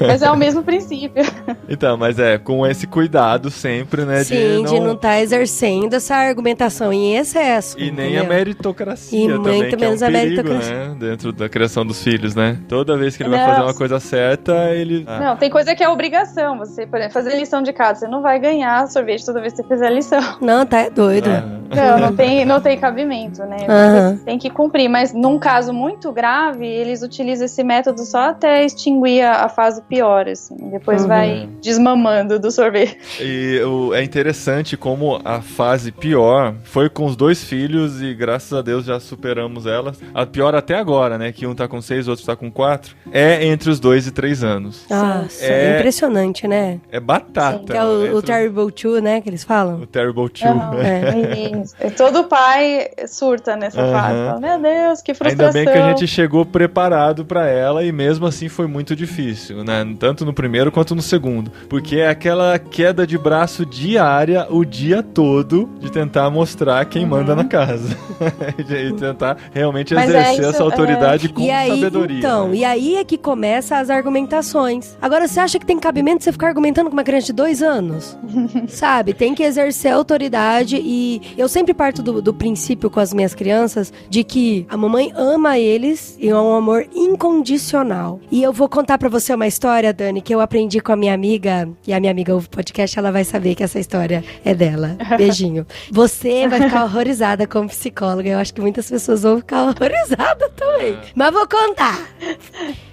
Mas é o mesmo princípio. Então, mas com esse cuidado sempre, né? Sim, de não estar exercendo essa argumentação em excesso. E nem a meritocracia e também, muito que menos é um a perigo, meritocracia. né? Dentro da criação dos filhos, né? Toda vez que ele vai fazer uma coisa certa, ele... Não, tem coisa que é obrigação. Você, por exemplo, fazer lição de casa, você não vai ganhar sorvete toda vez que você fizer a lição. Não, tá doido. Não tem cabimento, né? Você tem que cumprir, mas num caso muito grave, eles utilizam esse método só até extinguir a fase pior, assim. Depois vai desmamando do sorvete. E é interessante como a fase pior foi com os 2 filhos e graças a Deus já superamos elas. A pior até agora, né? Que um tá com 6, o outro tá com 4. É entre os 2 e 3 anos. Nossa, é impressionante, né? É batata. Que é o Terrible Two, né? Que eles falam. O Terrible Two. Todo pai surta nessa fase. Fala, meu Deus, que frustração. Ainda bem que a gente chegou preparado pra ela e mesmo assim foi muito difícil, né? Tanto no primeiro quanto no segundo. Porque é aquela queda de braço diária o dia todo de tentar mostrar quem manda na casa. E tentar realmente exercer essa autoridade com sabedoria. Então, e aí é que começa as argumentações. Agora, você acha que tem cabimento você ficar argumentando com uma criança de 2 anos? Sabe? Tem que exercer a autoridade e eu sempre parto do princípio com as minhas crianças de que a mamãe ama eles e é um amor incondicional. E eu vou contar pra você uma história, Dani, que eu aprendi com a minha amiga, e a minha amiga ouve o podcast, ela vai saber que essa história é dela. Beijinho. Você vai ficar horrorizada como psicóloga. Eu acho que muitas pessoas vão ficar horrorizadas também. Mas vou contar.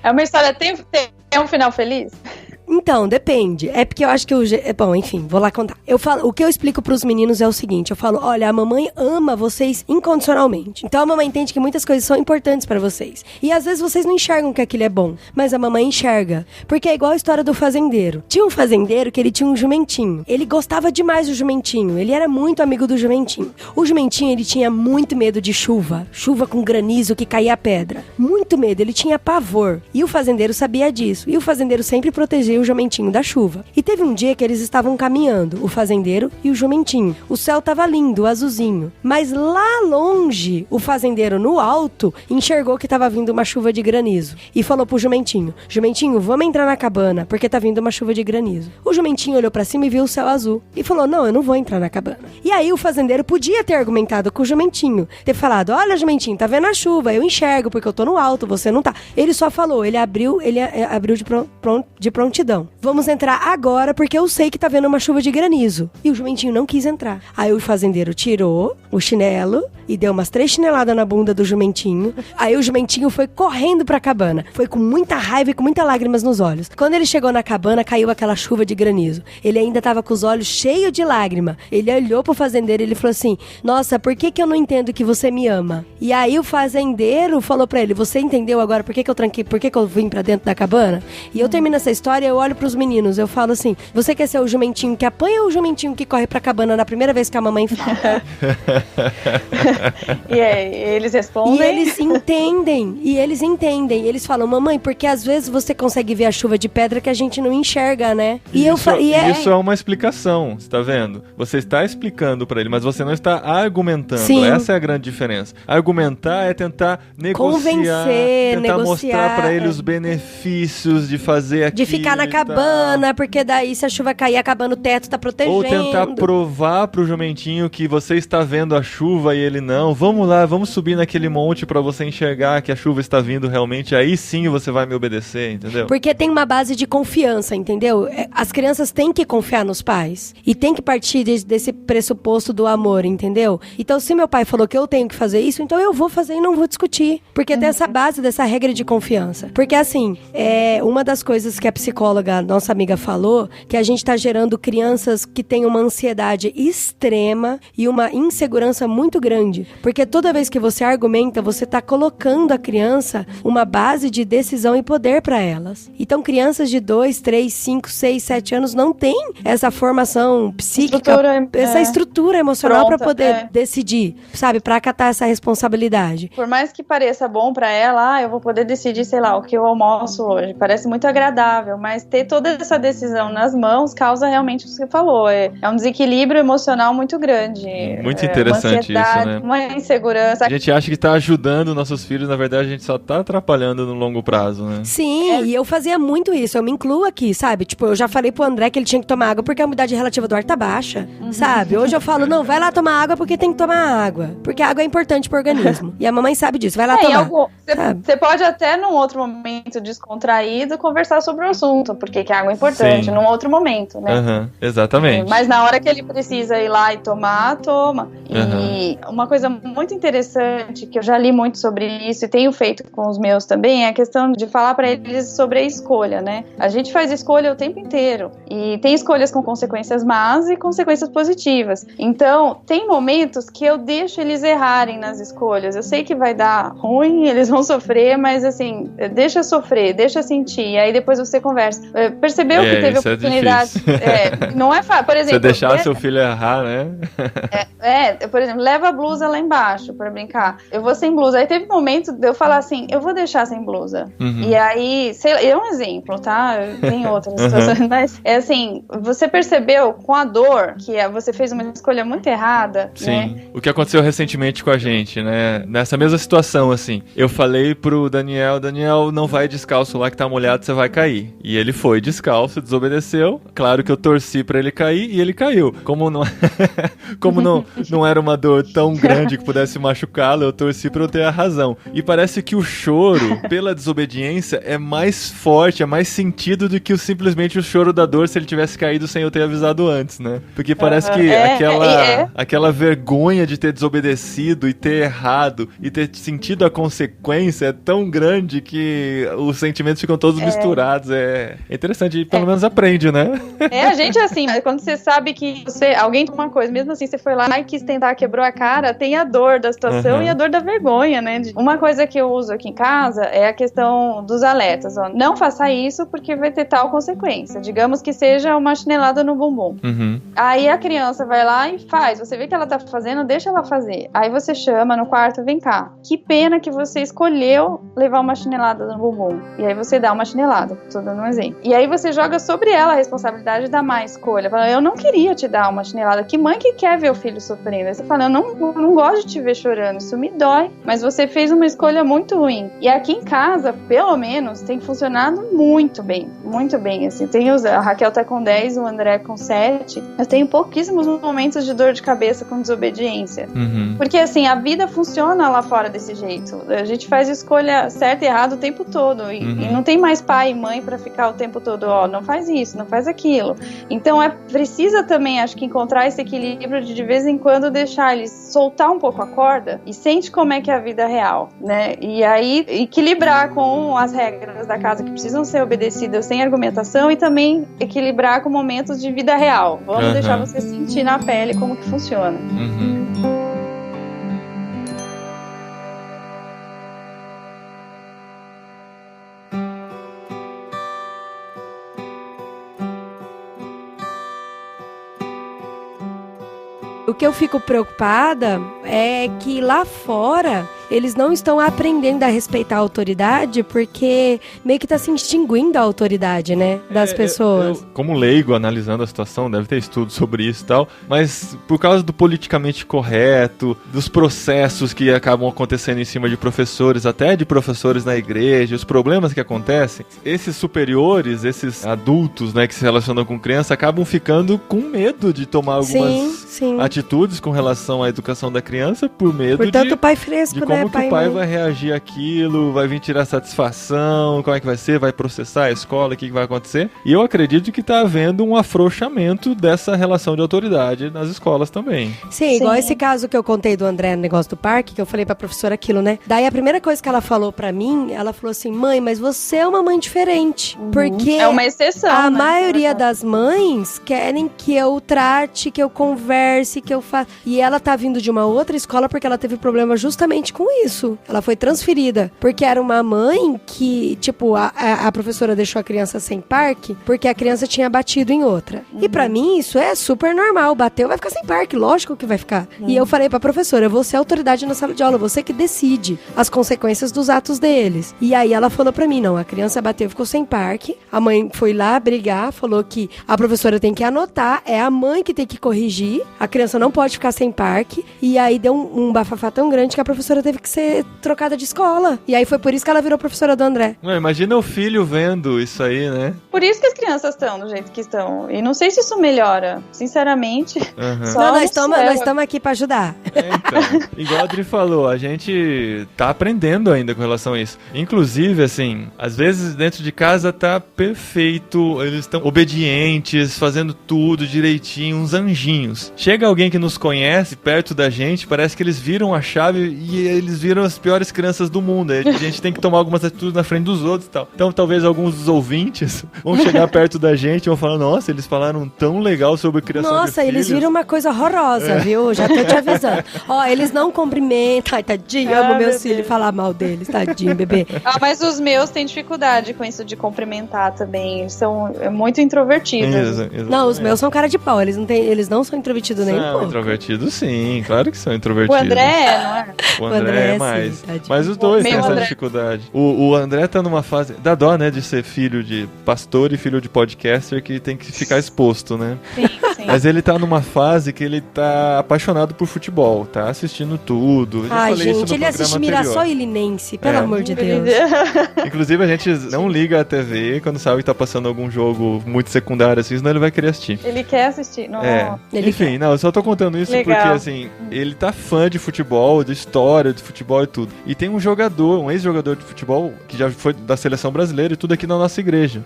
É uma história, tem um final feliz? Então, depende. É porque eu acho que bom, enfim, vou lá contar. O que eu explico pros meninos é o seguinte, eu falo, olha, a mamãe ama vocês incondicionalmente. Então a mamãe entende que muitas coisas são importantes pra vocês. E às vezes vocês não enxergam que aquilo é bom, mas a mamãe enxerga. Porque é igual a história do fazendeiro. Tinha um fazendeiro que ele tinha um jumentinho. Ele gostava demais do jumentinho. Ele era muito amigo do jumentinho. O jumentinho, ele tinha muito medo de chuva. Chuva com granizo que caía a pedra. Muito medo, ele tinha pavor. E o fazendeiro sabia disso. E o fazendeiro sempre protegia o jumentinho da chuva. E teve um dia que eles estavam caminhando, o fazendeiro e o jumentinho. O céu tava lindo, azulzinho. Mas lá longe, o fazendeiro no alto enxergou que tava vindo uma chuva de granizo. E falou pro jumentinho, jumentinho, vamos entrar na cabana, porque tá vindo uma chuva de granizo. O jumentinho olhou pra cima e viu o céu azul. E falou, não, eu não vou entrar na cabana. E aí o fazendeiro podia ter argumentado com o jumentinho. Ter falado, olha jumentinho, tá vendo a chuva? Eu enxergo porque eu tô no alto, você não tá. Ele só falou, ele abriu de prontidão. Vamos entrar agora porque eu sei que tá vendo uma chuva de granizo. E o jumentinho não quis entrar. Aí o fazendeiro tirou o chinelo e deu umas 3 chineladas na bunda do jumentinho. Aí o jumentinho foi correndo pra cabana. Foi com muita raiva e com muitas lágrimas nos olhos. Quando ele chegou na cabana, caiu aquela chuva de granizo. Ele ainda tava com os olhos cheios de lágrima. Ele olhou pro fazendeiro e ele falou assim, nossa, por que eu não entendo que você me ama? E aí o fazendeiro falou pra ele, você entendeu agora por que eu tranquei, por que eu vim pra dentro da cabana? E eu termino essa história, eu olho pros meninos, eu falo assim, você quer ser o jumentinho que apanha ou o jumentinho que corre pra cabana na primeira vez que a mamãe fala? E aí, eles respondem? E eles entendem. Eles falam, mamãe, porque às vezes você consegue ver a chuva de pedra que a gente não enxerga, né? Isso é uma explicação, você tá vendo? Você está explicando pra ele, mas você não está argumentando. Sim. Essa é a grande diferença. Argumentar é tentar negociar, tentar mostrar pra ele os benefícios de fazer aquilo. De ficar na cabana, porque daí se a chuva cair, a cabana, o teto tá protegendo. Ou tentar provar pro jumentinho que você está vendo a chuva e ele não. Vamos lá, vamos subir naquele monte pra você enxergar que a chuva está vindo realmente. Aí sim você vai me obedecer, entendeu? Porque tem uma base de confiança, entendeu? As crianças têm que confiar nos pais. E tem que partir desse pressuposto do amor, entendeu? Então se meu pai falou que eu tenho que fazer isso, então eu vou fazer e não vou discutir. Porque tem essa base, dessa regra de confiança. Porque assim, uma das coisas que a psicóloga, nossa amiga, falou, que a gente tá gerando crianças que têm uma ansiedade extrema e uma insegurança muito grande. Porque toda vez que você argumenta, você tá colocando a criança uma base de decisão e poder para elas. Então crianças de 2, 3, 5, 6, 7 anos não têm essa formação psíquica, essa estrutura emocional para poder decidir, sabe? Para acatar essa responsabilidade. Por mais que pareça bom para ela, eu vou poder decidir, sei lá, o que eu almoço hoje. Parece muito agradável, mas ter toda essa decisão nas mãos causa realmente o que você falou. É um desequilíbrio emocional muito grande. Muito interessante isso, né? Uma insegurança. A gente acha que tá ajudando nossos filhos, na verdade a gente só tá atrapalhando no longo prazo, né? Sim, e eu fazia muito isso, eu me incluo aqui, sabe? Tipo, eu já falei pro André que ele tinha que tomar água porque a umidade relativa do ar tá baixa, sabe? Hoje eu falo, não, vai lá tomar água porque tem que tomar água. Porque a água é importante pro organismo. E a mamãe sabe disso, vai lá tomar. Você pode até, num outro momento descontraído, conversar sobre o assunto, porque que a água é importante, num outro momento, né? Exatamente. Mas na hora que ele precisa ir lá e tomar, toma. E uma coisa muito interessante, que eu já li muito sobre isso e tenho feito com os meus também, é a questão de falar pra eles sobre a escolha, né? A gente faz escolha o tempo inteiro. E tem escolhas com consequências más e consequências positivas. Então, tem momentos que eu deixo eles errarem nas escolhas. Eu sei que vai dar ruim, eles vão sofrer, mas assim, deixa sofrer, deixa sentir. E aí depois você conversa. Percebeu que teve oportunidade? Não é fácil. Por exemplo, você deixar seu filho errar, né? Por exemplo, leva a blusa lá embaixo pra brincar. Eu vou sem blusa. Aí teve um momento de eu falar assim, eu vou deixar sem blusa. E aí, sei lá, é um exemplo, tá? Tem outras situações, mas é assim, você percebeu com a dor que você fez uma escolha muito errada, Sim. Né? O que aconteceu recentemente com a gente, né? Nessa mesma situação, assim, eu falei pro Daniel, não vai descalço lá que tá molhado, você vai cair. E ele foi descalço, desobedeceu. Claro que eu torci pra ele cair e ele caiu. Como não era uma dor tão grande que pudesse machucá-lo, eu torci pra eu ter a razão. E parece que o choro pela desobediência é mais forte, é mais sentido do que simplesmente o choro da dor se ele tivesse caído sem eu ter avisado antes, né? Porque parece que aquela vergonha de ter desobedecido e ter errado e ter sentido a consequência é tão grande que os sentimentos ficam todos misturados. É É interessante, pelo menos aprende, né? A gente assim, quando você sabe que alguém tem uma coisa, mesmo assim, você foi lá e quis tentar, quebrou a cara, tem a dor da situação e a dor da vergonha, né? Uma coisa que eu uso aqui em casa é a questão dos alertas, ó. Não faça isso porque vai ter tal consequência. Digamos que seja uma chinelada no bumbum. Aí a criança vai lá e faz. Você vê que ela tá fazendo, deixa ela fazer. Aí você chama no quarto, vem cá. Que pena que você escolheu levar uma chinelada no bumbum. E aí você dá uma chinelada, tô dando um exemplo. E aí você joga sobre ela a responsabilidade da má escolha. Fala, eu não queria te dar uma chinelada. Que mãe que quer ver o filho sofrendo? Aí você fala, eu não gosto de te ver chorando, isso me dói. Mas você fez uma escolha muito ruim. E aqui em casa, pelo menos, tem funcionado muito bem. Muito bem, assim. A Raquel tá com 10, o André com 7. Eu tenho pouquíssimos momentos de dor de cabeça com desobediência. Porque, assim, a vida funciona lá fora desse jeito. A gente faz escolha certa e errada o tempo todo. E não tem mais pai e mãe pra ficar o tempo todo, não faz isso, não faz aquilo. Então, precisa também, acho que, encontrar esse equilíbrio de vez em quando deixar eles soltar um pouco a corda e sente como é que é a vida real, né? E aí, equilibrar com as regras da casa que precisam ser obedecidas sem argumentação e também equilibrar com momentos de vida real. Vamos deixar você sentir na pele como que funciona. O que eu fico preocupada é que lá fora eles não estão aprendendo a respeitar a autoridade porque meio que tá se extinguindo a autoridade, né, das pessoas. Eu, como leigo, analisando a situação, deve ter estudo sobre isso e tal, mas por causa do politicamente correto, dos processos que acabam acontecendo em cima de professores, até de professores na igreja, os problemas que acontecem, esses superiores, esses adultos, né, que se relacionam com criança, acabam ficando com medo de tomar algumas atitudes com relação à educação da criança, por medo Portanto, o pai fresco, de como que o pai vai reagir àquilo, vai vir tirar satisfação, como é que vai ser, vai processar a escola, o que vai acontecer. E eu acredito que tá havendo um afrouxamento dessa relação de autoridade nas escolas também. Sim, igual esse caso que eu contei do André no negócio do parque, que eu falei pra professora aquilo, né? Daí a primeira coisa que ela falou pra mim, ela falou assim, mãe, mas você é uma mãe diferente. Porque é uma exceção, a maioria das mães querem que eu trate, que eu converse, que eu faça. E ela tá vindo de uma outra escola porque ela teve problema justamente com isso. Ela foi transferida. Porque era uma mãe que, tipo, a professora deixou a criança sem parque porque a criança tinha batido em outra. E pra mim, isso é super normal. Bateu, vai ficar sem parque. Lógico que vai ficar. E eu falei pra professora, você é autoridade na sala de aula, você que decide as consequências dos atos deles. E aí ela falou pra mim, não, a criança bateu, ficou sem parque. A mãe foi lá brigar, falou que a professora tem que anotar, é a mãe que tem que corrigir. A criança não pode ficar sem parque. E aí deu um bafafá tão grande que a professora teve que ser trocada de escola. E aí foi por isso que ela virou professora do André. Imagina o filho vendo isso aí, né? Por isso que as crianças estão do jeito que estão. E não sei se isso melhora, sinceramente. Nós estamos aqui pra ajudar. Então, igual a Adri falou, a gente tá aprendendo ainda com relação a isso. Inclusive, assim, às vezes dentro de casa tá perfeito, eles estão obedientes, fazendo tudo direitinho, uns anjinhos. Chega alguém que nos conhece perto da gente, parece que eles viram a chave e eles viram as piores crianças do mundo. A gente tem que tomar algumas atitudes na frente dos outros e tal. Então talvez alguns dos ouvintes vão chegar perto da gente e vão falar, nossa, eles falaram tão legal sobre criação de filhos. Nossa, eles viram uma coisa horrorosa, viu? Já tô te avisando. Eles não cumprimentam. Ai, tadinho, amo meus filhos falar mal deles, tadinho, bebê. Mas os meus têm dificuldade com isso de cumprimentar também. Eles são muito introvertidos. Não, os meus são cara de pau. Eles não são introvertidos nem um pouco. São introvertidos, sim. Claro que são introvertidos. O André, não é? O André é mais. Sim, mas os dois têm essa dificuldade. O André tá numa fase... Dá dó, né, de ser filho de pastor e filho de podcaster que tem que ficar exposto, né? Sim. Mas ele tá numa fase que ele tá apaixonado por futebol, tá assistindo tudo. Gente, ele assiste Mirassol e Linense, pelo amor de Deus. Inclusive, a gente não liga a TV quando sabe que tá passando algum jogo muito secundário assim, senão ele vai querer assistir. Ele quer assistir, não. Enfim, não, eu só tô contando isso porque, assim, ele tá fã de futebol, de história, de futebol e tudo. E tem um ex-jogador de futebol, que já foi da seleção brasileira e tudo aqui na nossa igreja.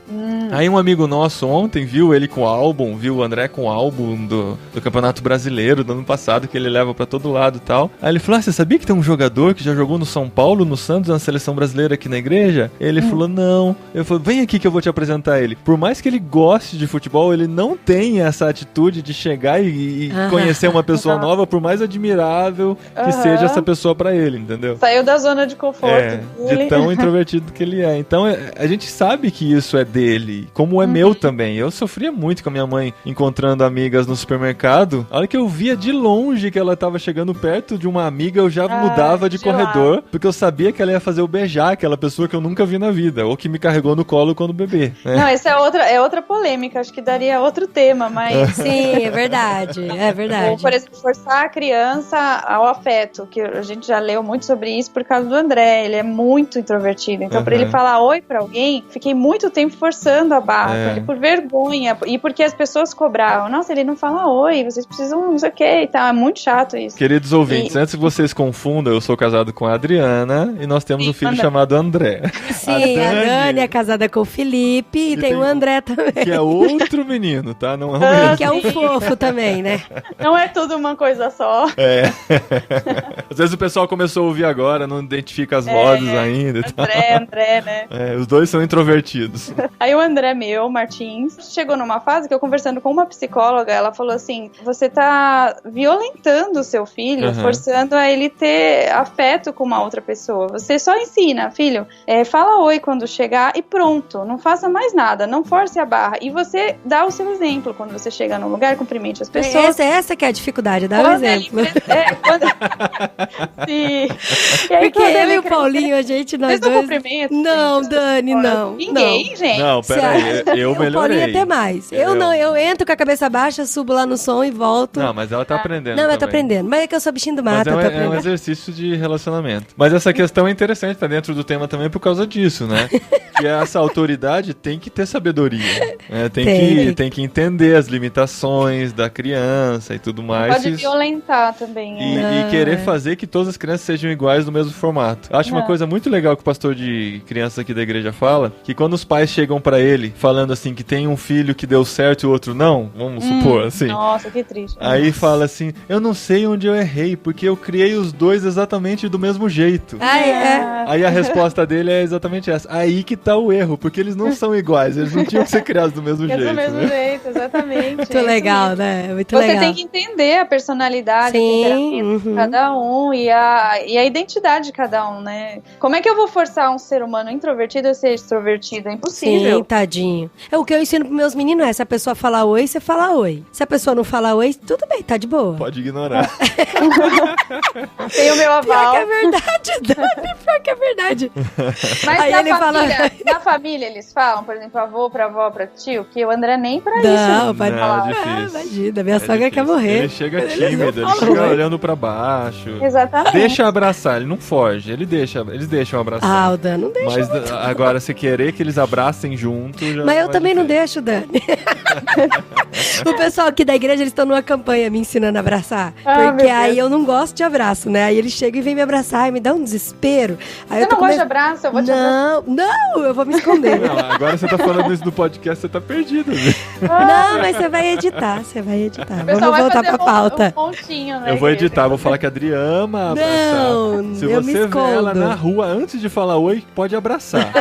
Aí um amigo nosso ontem viu ele com o álbum, viu o André com o álbum do Campeonato Brasileiro do ano passado, que ele leva pra todo lado e tal. Aí ele falou, você sabia que tem um jogador que já jogou no São Paulo, no Santos, na seleção brasileira aqui na igreja? Ele falou, não. Eu falei, vem aqui que eu vou te apresentar ele. Por mais que ele goste de futebol, ele não tem essa atitude de chegar e conhecer uma pessoa nova, por mais admirável que seja essa pessoa pra ele, entendeu? Saiu da zona de conforto. De tão introvertido que ele é. Então, a gente sabe que isso é dele, como é meu também. Eu sofria muito com a minha mãe encontrando amigas no supermercado. A hora que eu via de longe que ela tava chegando perto de uma amiga, eu já mudava de corredor, porque eu sabia que ela ia fazer eu beijar aquela pessoa que eu nunca vi na vida, ou que me carregou no colo quando bebê. Né? Não, essa é outra polêmica, acho que daria outro tema, mas... Sim, é verdade. Ou, por exemplo, forçar a criança ao afeto, que a gente já leu muito sobre isso por causa do André, ele é muito introvertido, então pra ele falar oi pra alguém, fiquei muito tempo forçando a barra, ele por vergonha, e porque as pessoas cobravam, nossa, ele não fala oi, vocês precisam não sei o que e tal, é muito chato isso. Queridos ouvintes, antes que vocês confundam, eu sou casado com a Adriana e nós temos um filho chamado André. Sim, a Dani é casada com o Felipe e tem o André também. Que é outro menino, tá? Não é o mesmo. Que é um fofo também, né? Não é tudo uma coisa só. Às vezes o pessoal começou a ouvir agora, não identifica as vozes ainda. André, né? Os dois são introvertidos. Aí o André Martins chegou numa fase que eu conversando com uma psicóloga, ela falou assim, você tá violentando o seu filho, forçando a ele ter afeto com uma outra pessoa. Você só ensina, filho, fala oi quando chegar e pronto, não faça mais nada, não force a barra. E você dá o seu exemplo quando você chega num lugar, cumprimente as pessoas. Essa que é a dificuldade, dá o exemplo. Sim. E aí, porque ele e o Paulinho, a gente, nós dois... Não, Dani, não. Ninguém, gente. Não, peraí, eu melhorei. O Paulinho até mais. Eu não, eu entro com a cabeça baixa, subo lá no som e volto. Não, mas ela tá aprendendo. Não, eu tô aprendendo. Mas é que eu sou bichinho do mato. Mas é um exercício de relacionamento. Mas essa questão é interessante, tá dentro do tema também por causa disso, né? Que essa autoridade tem que ter sabedoria. Né? Tem que entender as limitações da criança e tudo mais. Pode violentar também. E querer fazer que todas as crianças sejam iguais no mesmo formato. Acho uma coisa muito legal que o pastor de crianças aqui da igreja fala, que quando os pais chegam pra ele falando assim que tem um filho que deu certo e o outro não, vamos supor assim. Nossa, que triste. Aí fala assim, eu não sei onde eu errei, porque eu criei os dois exatamente do mesmo jeito. Aí a resposta dele é exatamente essa. Aí que tá o erro, porque eles não são iguais, eles não tinham que ser criados do mesmo jeito. Do mesmo jeito, exatamente. Muito legal, né? Muito legal. Você tem que entender a personalidade, o temperamento de cada um e a identidade de cada um, né? Como é que eu vou forçar um ser humano introvertido a ser extrovertido? É impossível. Sim, tadinho. O que eu ensino pros meus meninos é, se a pessoa falar oi, você fala oi. Se a pessoa não falar oi, tudo bem, tá de boa. Pode ignorar. Tem o meu aval. Pior que é verdade, Dani, pior que é verdade. Mas aí na família eles falam, por exemplo, avô pra avó, pra tio, que o André nem pra isso. Não, vai falar. É difícil. Imagina, minha sogra quer morrer. Ele chega tímido, ele chega olhando pra baixo. Exatamente. Deixa abraçar, ele não foge, eles deixam abraçar. O Dan não deixa. Mas agora, se querer que eles abracem junto, já. Mas eu também não deixo, Dani. O pessoal aqui da igreja, eles estão numa campanha me ensinando a abraçar. Porque aí eu não gosto de abraço, né? Aí eles chegam e vêm me abraçar e me dá um desespero. Aí você não gosta de abraço? Eu vou te abraçar. Não, eu vou me esconder. Não, agora você tá falando isso no podcast, você tá perdido. Não, mas você vai editar, Vamos voltar pra pauta. Um pontinho, né, eu vou editar, vou falar que a Adri ama abraçar. Não, se você vê ela na rua, antes de falar oi, pode abraçar.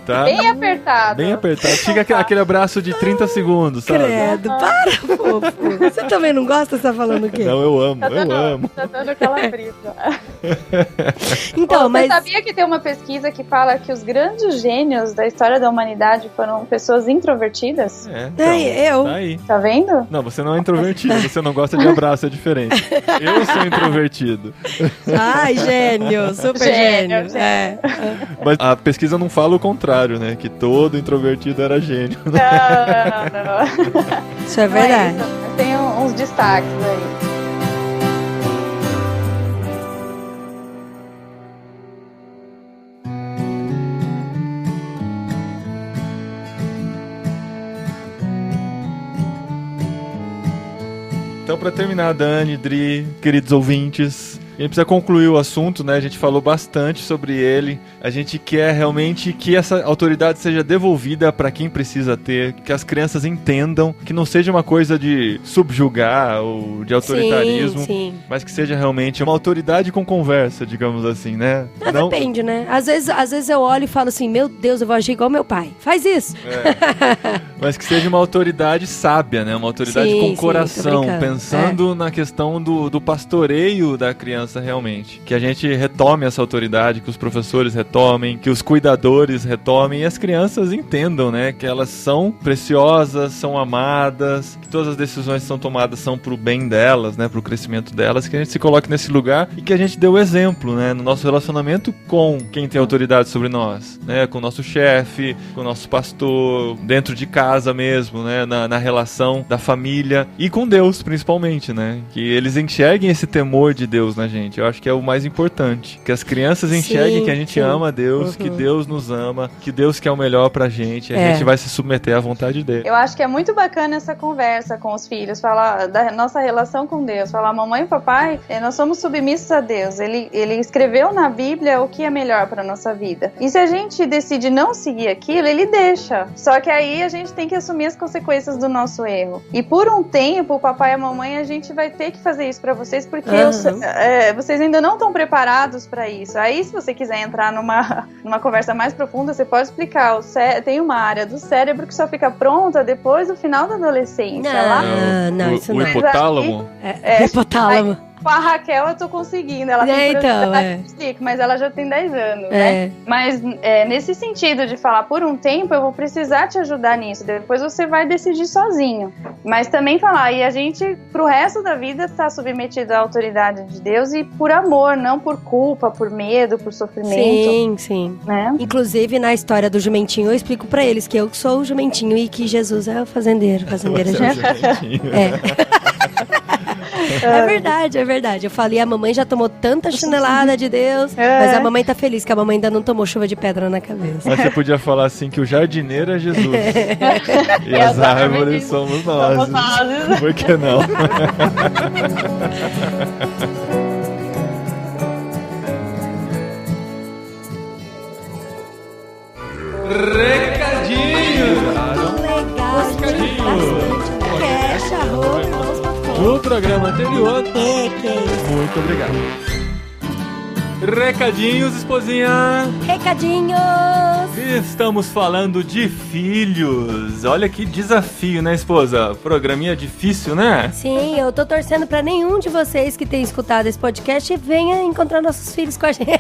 Tá? Bem apertado. Bem apertado. Fica aquele abraço de 30 segundos, sabe? Credo, para, fofo. Você também não gosta? Você tá falando o quê? Não, eu amo, eu amo. Tá dando aquela brisa. Então, mas... Você sabia que tem uma pesquisa que fala que os grandes gênios da história da humanidade foram pessoas introvertidas? Então, eu. Tá aí. Tá vendo? Não, você não é introvertido, você não gosta de abraço, é diferente. Eu sou introvertido. Ai, gênio, super gênio. Mas a pesquisa não fala o contrário, né? Que todo introvertido era gênio. Não. Isso é verdade. Mas tem uns destaques aí. Então, pra terminar, Dani, Dri, queridos ouvintes, A gente precisa concluir o assunto, né? A gente falou bastante sobre ele. A gente quer realmente que essa autoridade seja devolvida para quem precisa ter, que as crianças entendam, que não seja uma coisa de subjugar ou de autoritarismo, sim. Mas que seja realmente uma autoridade com conversa, digamos assim, né? Não... Depende, né? Às vezes eu olho e falo assim, meu Deus, eu vou agir igual meu pai. Faz isso! Mas que seja uma autoridade sábia, né? Uma autoridade com coração, pensando na questão do pastoreio da criança realmente. Que a gente retome essa autoridade, que os professores retomem, que os cuidadores retomem e as crianças entendam, né? Que elas são preciosas, são amadas, que todas as decisões que são tomadas são pro bem delas, né? Pro crescimento delas, que a gente se coloque nesse lugar e que a gente dê o exemplo, né? No nosso relacionamento com quem tem autoridade sobre nós, né? Com o nosso chefe, com o nosso pastor, dentro de casa mesmo, né? Na relação da família e com Deus, principalmente, né? Que eles enxerguem esse temor de Deus na gente. Eu acho que é o mais importante. Que as crianças enxerguem que a gente ama a Deus, que Deus nos ama, que Deus quer o melhor pra gente, a gente vai se submeter à vontade dele. Eu acho que é muito bacana essa conversa com os filhos, falar da nossa relação com Deus, falar, mamãe e papai, nós somos submissos a Deus. Ele escreveu na Bíblia o que é melhor pra nossa vida. E se a gente decide não seguir aquilo, ele deixa. Só que aí a gente tem que assumir as consequências do nosso erro. E por um tempo, o papai e a mamãe, a gente vai ter que fazer isso pra vocês, porque vocês ainda não estão preparados pra isso. Aí, se você quiser entrar numa conversa mais profunda, você pode explicar. Tem uma área do cérebro que só fica pronta depois do final da adolescência. O hipotálamo? Hipotálamo. Com a Raquel eu tô conseguindo, ela tem curiosidade, mas ela já tem 10 anos, né? Mas nesse sentido de falar, por um tempo eu vou precisar te ajudar nisso, depois você vai decidir sozinho. Mas também falar, e a gente pro resto da vida tá submetido à autoridade de Deus e por amor, não por culpa, por medo, por sofrimento. Sim, sim. Né? Inclusive na história do jumentinho eu explico pra eles que eu sou o jumentinho e que Jesus é o fazendeiro. Fazendeiro já. É verdade, é verdade. Eu falei, a mamãe já tomou tanta chinelada de Deus, mas a mamãe tá feliz que a mamãe ainda não tomou chuva de pedra na cabeça. Mas você podia falar assim que o jardineiro é Jesus. E as árvores somos nós. Por que não? Recadinhos! No programa anterior. Muito obrigado. Recadinhos, esposinha. Recadinhos. Estamos falando de filhos. Olha que desafio, né, esposa? Programinha difícil, né? Sim, eu tô torcendo pra nenhum de vocês que tem escutado esse podcast venha encontrar nossos filhos com a gente.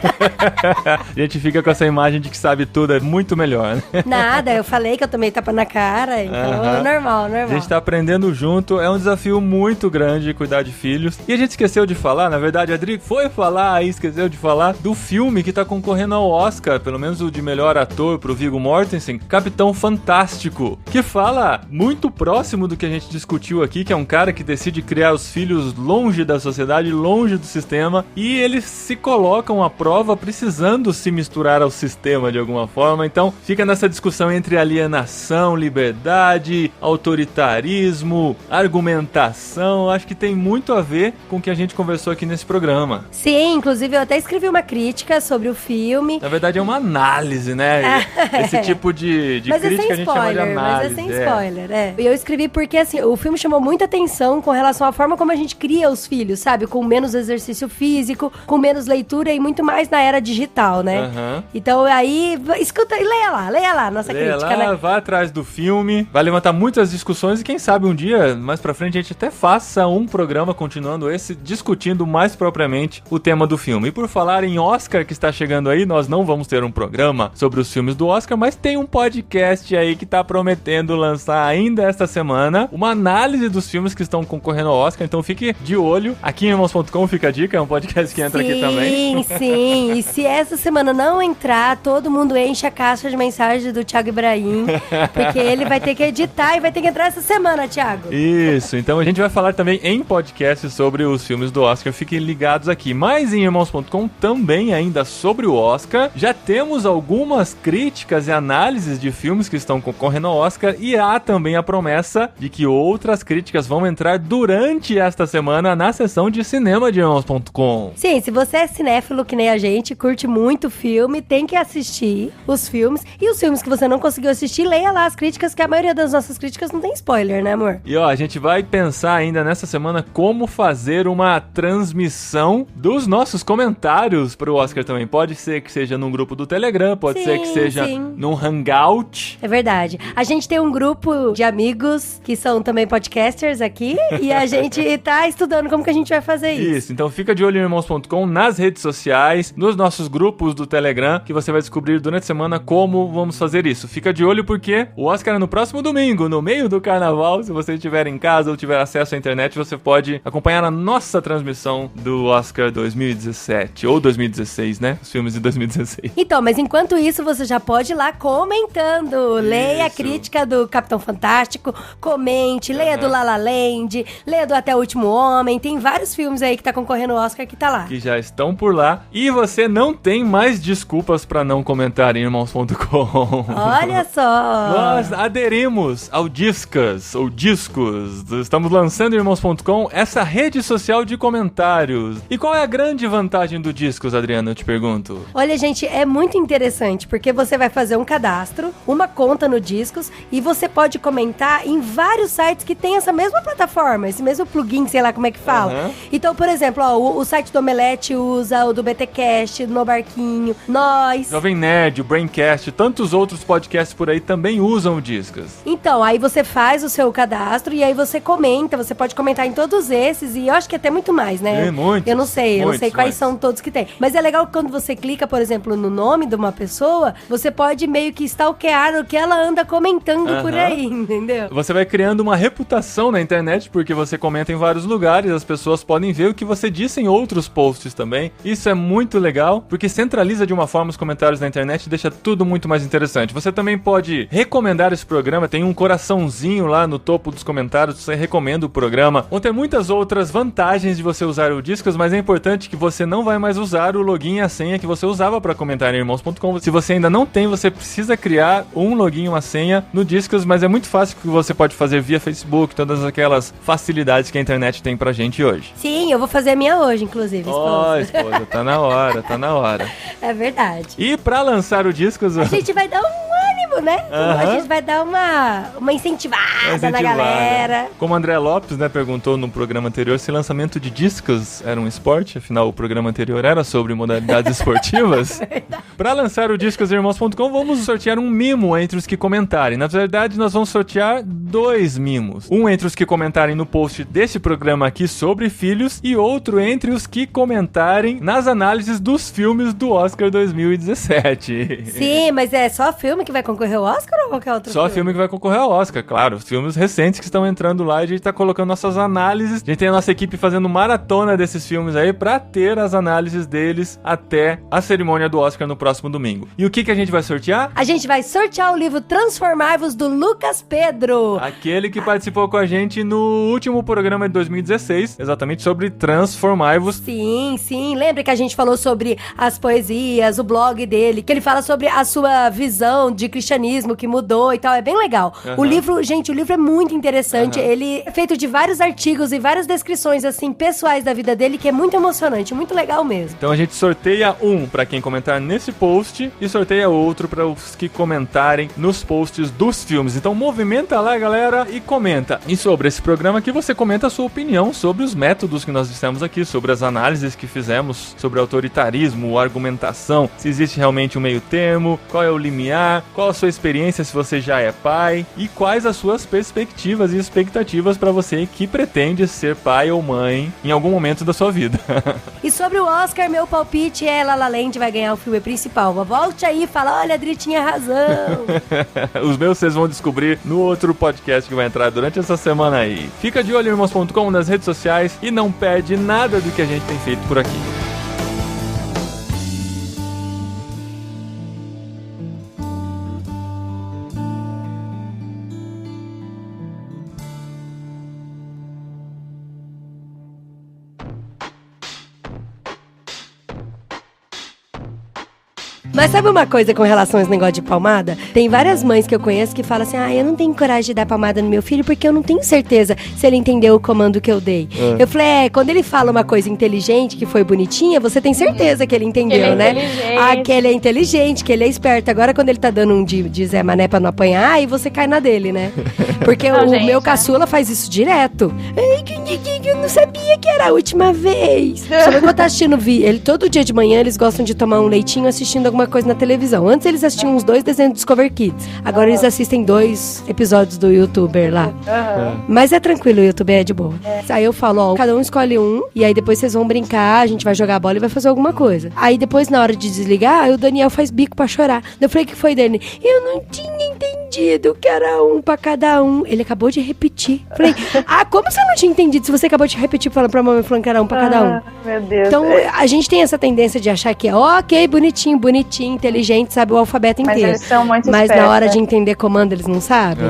A gente fica com essa imagem de que sabe tudo, é muito melhor, né? Nada, eu falei que eu tomei tapa na cara, então normal. A gente tá aprendendo junto, é um desafio muito grande cuidar de filhos. E a gente esqueceu de falar, na verdade, a Adri foi falar aí, esqueceu de falar do filme que tá concorrendo ao Oscar, pelo menos o de melhor ator pro Viggo Mortensen, Capitão Fantástico, que fala muito próximo do que a gente discutiu aqui, que é um cara que decide criar os filhos longe da sociedade, longe do sistema, e eles se colocam à prova precisando se misturar ao sistema de alguma forma. Então fica nessa discussão entre alienação, liberdade, autoritarismo, argumentação. Acho que tem muito a ver com o que a gente conversou aqui nesse programa. Sim, inclusive eu até escrevi uma crítica sobre o filme. Na verdade é uma análise, né? Esse tipo de crítica a gente chama de análise. Mas é sem spoiler, E eu escrevi porque, assim, o filme chamou muita atenção com relação à forma como a gente cria os filhos, sabe? Com menos exercício físico, com menos leitura e muito mais na era digital, né? Então aí, escuta e leia lá nossa crítica, né? Vá atrás do filme, vai levantar muitas discussões e quem sabe um dia, mais pra frente, a gente até faça um programa continuando esse, discutindo mais propriamente o tema do filme. E por falar em Oscar que está chegando aí, nós não vamos ter um programa sobre os filmes do Oscar, mas tem um podcast aí que tá prometendo lançar ainda esta semana uma análise dos filmes que estão concorrendo ao Oscar, então fique de olho. Aqui em Irmãos.com fica a dica, é um podcast que entra aqui também. Sim. E se essa semana não entrar, todo mundo enche a caixa de mensagens do Thiago Ibrahim, porque ele vai ter que editar e vai ter que entrar essa semana, Thiago. Isso, então a gente vai falar também em podcast sobre os filmes do Oscar, fiquem ligados aqui. Mas em Irmãos.com também ainda sobre o Oscar. Já temos algumas críticas e análises de filmes que estão concorrendo ao Oscar e há também a promessa de que outras críticas vão entrar durante esta semana na sessão de cinema de Irmãos.com. Sim, se você é cinéfilo que nem a gente, curte muito filme, tem que assistir os filmes. E os filmes que você não conseguiu assistir, leia lá as críticas, que a maioria das nossas críticas não tem spoiler, né, amor? E ó, a gente vai pensar ainda nessa semana como fazer uma transmissão dos nossos comentários pro Oscar também. Pode ser que seja num grupo do Telegram, pode ser que seja num Hangout. É verdade. A gente tem um grupo de amigos que são também podcasters aqui e a gente tá estudando como que a gente vai fazer isso. Isso, então fica de olho em Irmãos.com, nas redes sociais, nos nossos grupos do Telegram, que você vai descobrir durante a semana como vamos fazer isso. Fica de olho porque o Oscar é no próximo domingo, no meio do carnaval. Se você estiver em casa ou tiver acesso à internet, você pode acompanhar a nossa transmissão do Oscar 2017, ou 2016, né? Os filmes de 2016. Então, mas enquanto isso, você já pode ir lá comentando. Leia a crítica do Capitão Fantástico, comente, leia do La La Land, leia do Até o Último Homem. Tem vários filmes aí que tá concorrendo ao Oscar que tá lá. Que já estão por lá. E você não tem mais desculpas pra não comentar em Irmãos.com. Olha só! Nós aderimos ao Discas, ou Discos. Estamos lançando em Irmãos.com essa rede social de comentários. E qual é a grande vantagem do Discos, Adriana? Eu te pergunto. Olha, gente, é muito interessante, porque você vai fazer um cadastro, uma conta no Discos, e você pode comentar em vários sites que tem essa mesma plataforma, esse mesmo plugin, sei lá como é que fala. Então, por exemplo, ó, o site do Omelete usa, o do BTcast, do No Barquinho, nós... Jovem Nerd, o Braincast, tantos outros podcasts por aí também usam o Discas. Então, aí você faz o seu cadastro e aí você comenta, você pode comentar em todos esses e eu acho que até muito mais, né? Muitos. Eu não sei quais são todos que tem. Mas é legal que quando você clica, por exemplo, no nome de uma pessoa, você pode meio que stalkear o que ela anda comentando por aí, entendeu? Você vai criando uma reputação na internet, porque você comenta em vários lugares, as pessoas podem ver o que você disse em outros posts também. Isso é muito legal, porque centraliza de uma forma os comentários na internet e deixa tudo muito mais interessante. Você também pode recomendar esse programa, tem um coraçãozinho lá no topo dos comentários, você recomenda o programa. Vão ter muitas outras vantagens de você usar o Discos, mas é importante que você não vai mais usar o login e a senha que você usava para comentar em Irmãos.com. Se você ainda não tem, você precisa criar um login e uma senha no Discos, mas é muito fácil que você pode fazer via Facebook, todas aquelas facilidades que a internet tem pra gente hoje. Sim, eu vou fazer a minha hoje, inclusive, esposa. Esposa, tá na hora, tá na hora. É verdade. E pra lançar o Discos... A gente vai dar um ânimo, né? A gente vai dar uma incentivada na galera. Como o André Lopes, né, perguntou no programa anterior se lançamento de discos era um esporte, afinal o programa anterior era sobre modalidades esportivas. Pra lançar o Discos Irmãos.com, vamos sortear um mimo entre os que comentarem. Na verdade, nós vamos sortear 2 mimos. Um entre os que comentarem no post desse programa aqui sobre filhos e outro entre os que comentarem nas análises dos filmes do Oscar 2017. Sim, mas é só filme que vai concorrer ao Oscar ou qualquer outro filme? Só filme que vai concorrer ao Oscar, claro. Os filmes recentes que estão entrando lá, a gente tá colocando nossas análises. A gente tem a nossa equipe fazendo maratona desses filmes aí pra ter as análises deles até a cerimônia do Oscar no próximo domingo. E o que a gente vai sortear? A gente vai sortear o livro Transformai-vos do Lucas Pedro. Aquele que participou com a gente no último programa de 2016, exatamente sobre Transformai-vos. Sim, sim. Lembra que a gente falou sobre as poesias, o blog dele, que ele fala sobre a sua visão de cristianismo que mudou e tal. É bem legal. O livro, gente, o livro é muito interessante. Ele é feito de vários artigos e várias descrições, assim, pessoais da vida dele, que é muito emocionante, muito legal mesmo. Então a gente sorteia um pra quem comentar nesse post e sorteia outro para os que comentarem nos posts dos filmes. Então movimenta lá, galera, e comenta. E sobre esse programa aqui, você comenta a sua opinião sobre os métodos que nós dissemos aqui, sobre as análises que fizemos, sobre autoritarismo, argumentação, se existe realmente um meio termo, qual é o limiar, qual a sua experiência se você já é pai e quais as suas perspectivas e expectativas para você que pretende ser pai ou mãe em algum momento da sua vida. E sobre o Oscar, meu palpite é La La Land vai ganhar o filme principal. Volte aí e fala, olha, a Adri tinha razão. Os meus vocês vão descobrir no outro podcast que vai entrar durante essa semana aí. Fica de olho em Irmãos.com nas redes sociais e não perde nada do que a gente tem feito por aqui. Mas sabe uma coisa com relação a esse negócio de palmada? Tem várias mães que eu conheço que falam assim, eu não tenho coragem de dar palmada no meu filho porque eu não tenho certeza se ele entendeu o comando que eu dei. Eu falei, quando ele fala uma coisa inteligente, que foi bonitinha, você tem certeza que ele entendeu, né? Que ele é inteligente, que ele é esperto. Agora, quando ele tá dando um de Zé Mané pra não apanhar, aí você cai na dele, né? Porque meu caçula faz isso direto. Eu não sabia que era a última vez. Só que eu tô assistindo ele todo dia de manhã, eles gostam de tomar um leitinho assistindo alguma coisa na televisão. Antes eles assistiam uns 2 desenhos do Discover Kids. Agora eles assistem 2 episódios do YouTuber lá. Mas é tranquilo, o YouTube é de boa. Aí eu falo, cada um escolhe um, e aí depois vocês vão brincar, a gente vai jogar a bola e vai fazer alguma coisa. Aí depois, na hora de desligar, o Daniel faz bico pra chorar. Eu falei, o que foi, Dani? Eu não tinha entendido que era um pra cada um. Ele acabou de repetir. Falei, como você não tinha entendido se você acabou de repetir falando pra mamãe falando que era um pra cada um? Meu Deus. Então, a gente tem essa tendência de achar que é ok, bonitinho, inteligente, sabe o alfabeto inteiro. Mas eles são muito Mas espertos, na hora de entender comando, eles não sabem.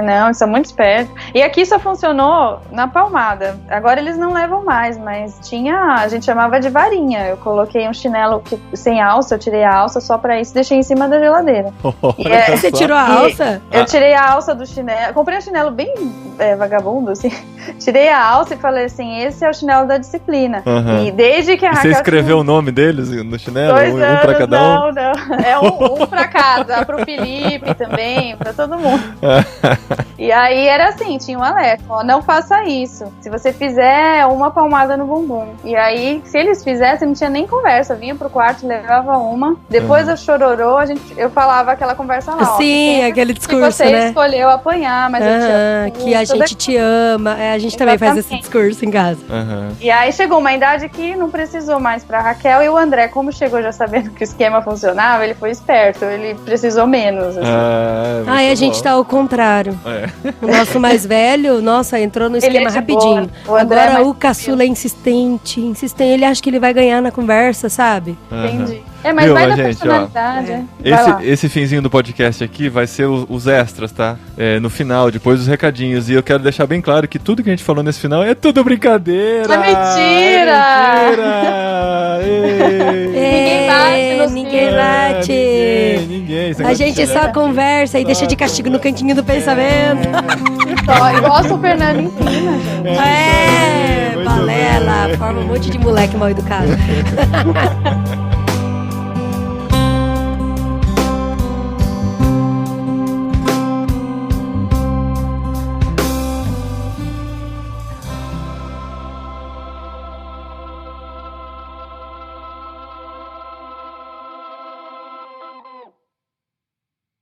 Não, eles são muito espertos. E aqui só funcionou na palmada. Agora eles não levam mais, mas a gente chamava de varinha. Eu coloquei um chinelo sem alça, eu tirei a alça só pra isso e deixei em cima da geladeira. Você tirou a alça? Eu tirei a alça do chinelo. Comprei um chinelo bem vagabundo, assim. Tirei a alça e falei assim, esse é o chinelo da disciplina. E desde que a Raquel... Você escreveu o nome deles no chinelo? 2 anos, um pra cada um? Não. É um pra cada, pro Felipe também, pra todo mundo. E aí era assim, tinha um alerta, não faça isso. Se você fizer uma palmada no bumbum. E aí, se eles fizessem, não tinha nem conversa. Vinha pro quarto, levava uma. Depois do chororô, eu falava aquela conversa lá. Sim, aquele discurso, você escolheu apanhar, mas eu te amo. Que a gente te ama. A gente também faz esse discurso em casa. E aí chegou uma idade que não precisou mais pra Raquel, e o André, como chegou já sabendo que o esquema funcionava, ele foi esperto, ele precisou menos. Assim. A gente tá ao contrário. O nosso mais velho, entrou no esquema rapidinho. Agora o caçula é insistente, ele acha que ele vai ganhar na conversa, sabe? Entendi. Mas vai da personalidade. Esse finzinho do podcast aqui vai ser os extras, tá? No final, depois dos recadinhos. E eu quero deixar bem claro que tudo que a gente falou nesse final é tudo brincadeira! É mentira! Ninguém bate! Ninguém. A gente só conversa e deixa de castigo no cantinho do pensamento. Igual o Super Nani ensina, gente. Balela, forma um monte de moleque mal educado.